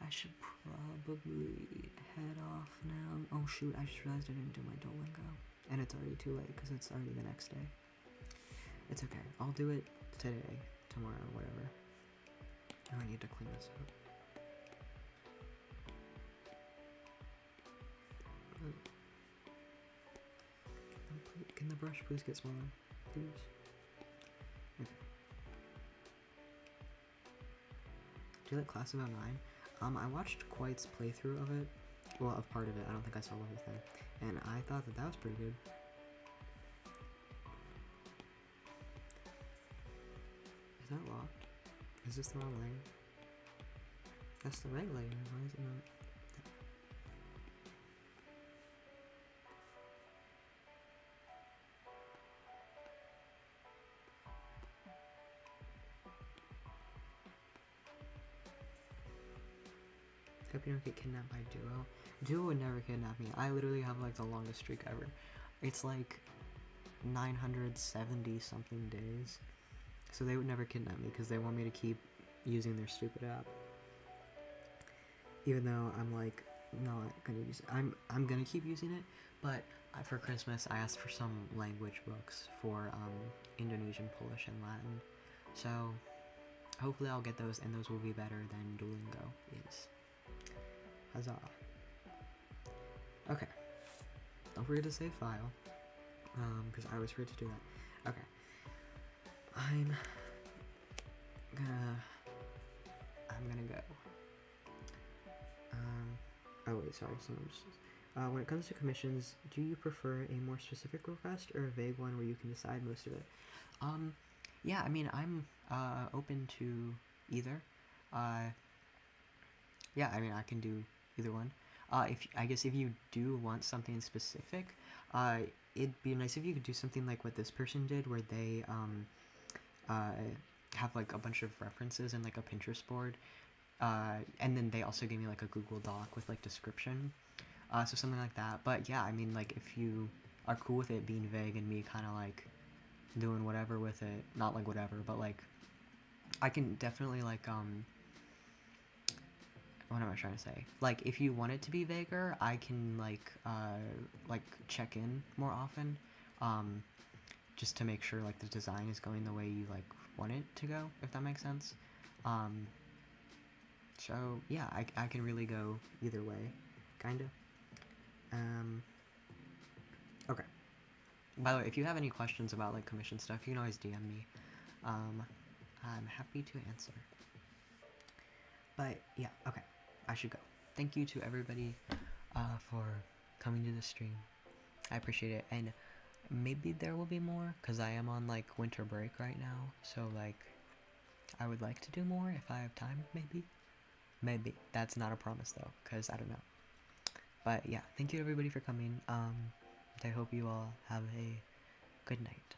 I should probably head off now. Oh shoot, I just realized I didn't do my Duolingo, and it's already too late because it's already the next day. It's okay, I'll do it today, tomorrow, whatever. Oh, I need to clean this up. Can the brush please get smaller, please? Okay. Do you like Class of 09? I watched Quite's playthrough of it. Well, of part of it. I don't think I saw the whole thing. And I thought that was pretty good. Is that locked? Is this the wrong layer? That's the right layer. Why is it not? Hope you don't get kidnapped by Duo. Duo would never kidnap me. I literally have like the longest streak ever. It's like 970 something days. So they would never kidnap me because they want me to keep using their stupid app. Even though I'm like not gonna use it. I'm gonna keep using it, but for Christmas I asked for some language books for Indonesian, Polish, and Latin. So hopefully I'll get those, and those will be better than Duolingo is. Huzzah. Okay. Don't forget to save file. Because I always forget to do that. Okay. I'm gonna go. Oh wait, sorry, someone just... when it comes to commissions, do you prefer a more specific request or a vague one where you can decide most of it? Yeah, I mean, I'm open to either. Yeah, I mean, I can do either one. I guess if you do want something specific, it'd be nice if you could do something like what this person did, where they have like a bunch of references and like a Pinterest board, and then they also gave me like a Google Doc with like description. So something like that. But yeah, I mean, like, if you are cool with it being vague and me kind of like doing whatever with it, not like whatever, but like I can definitely like what am I trying to say? Like, if you want it to be vaguer, I can like check in more often, just to make sure like the design is going the way you like want it to go, if that makes sense. So yeah, I can really go either way, kind of. Okay. By the way, if you have any questions about like commission stuff, you can always DM me. I'm happy to answer. But yeah, okay, I should go. Thank you to everybody for coming to the stream. I appreciate it, and maybe there will be more because I am on like winter break right now. So like, I would like to do more if I have time. Maybe that's not a promise though, because I don't know. But yeah, thank you everybody for coming. I hope you all have a good night.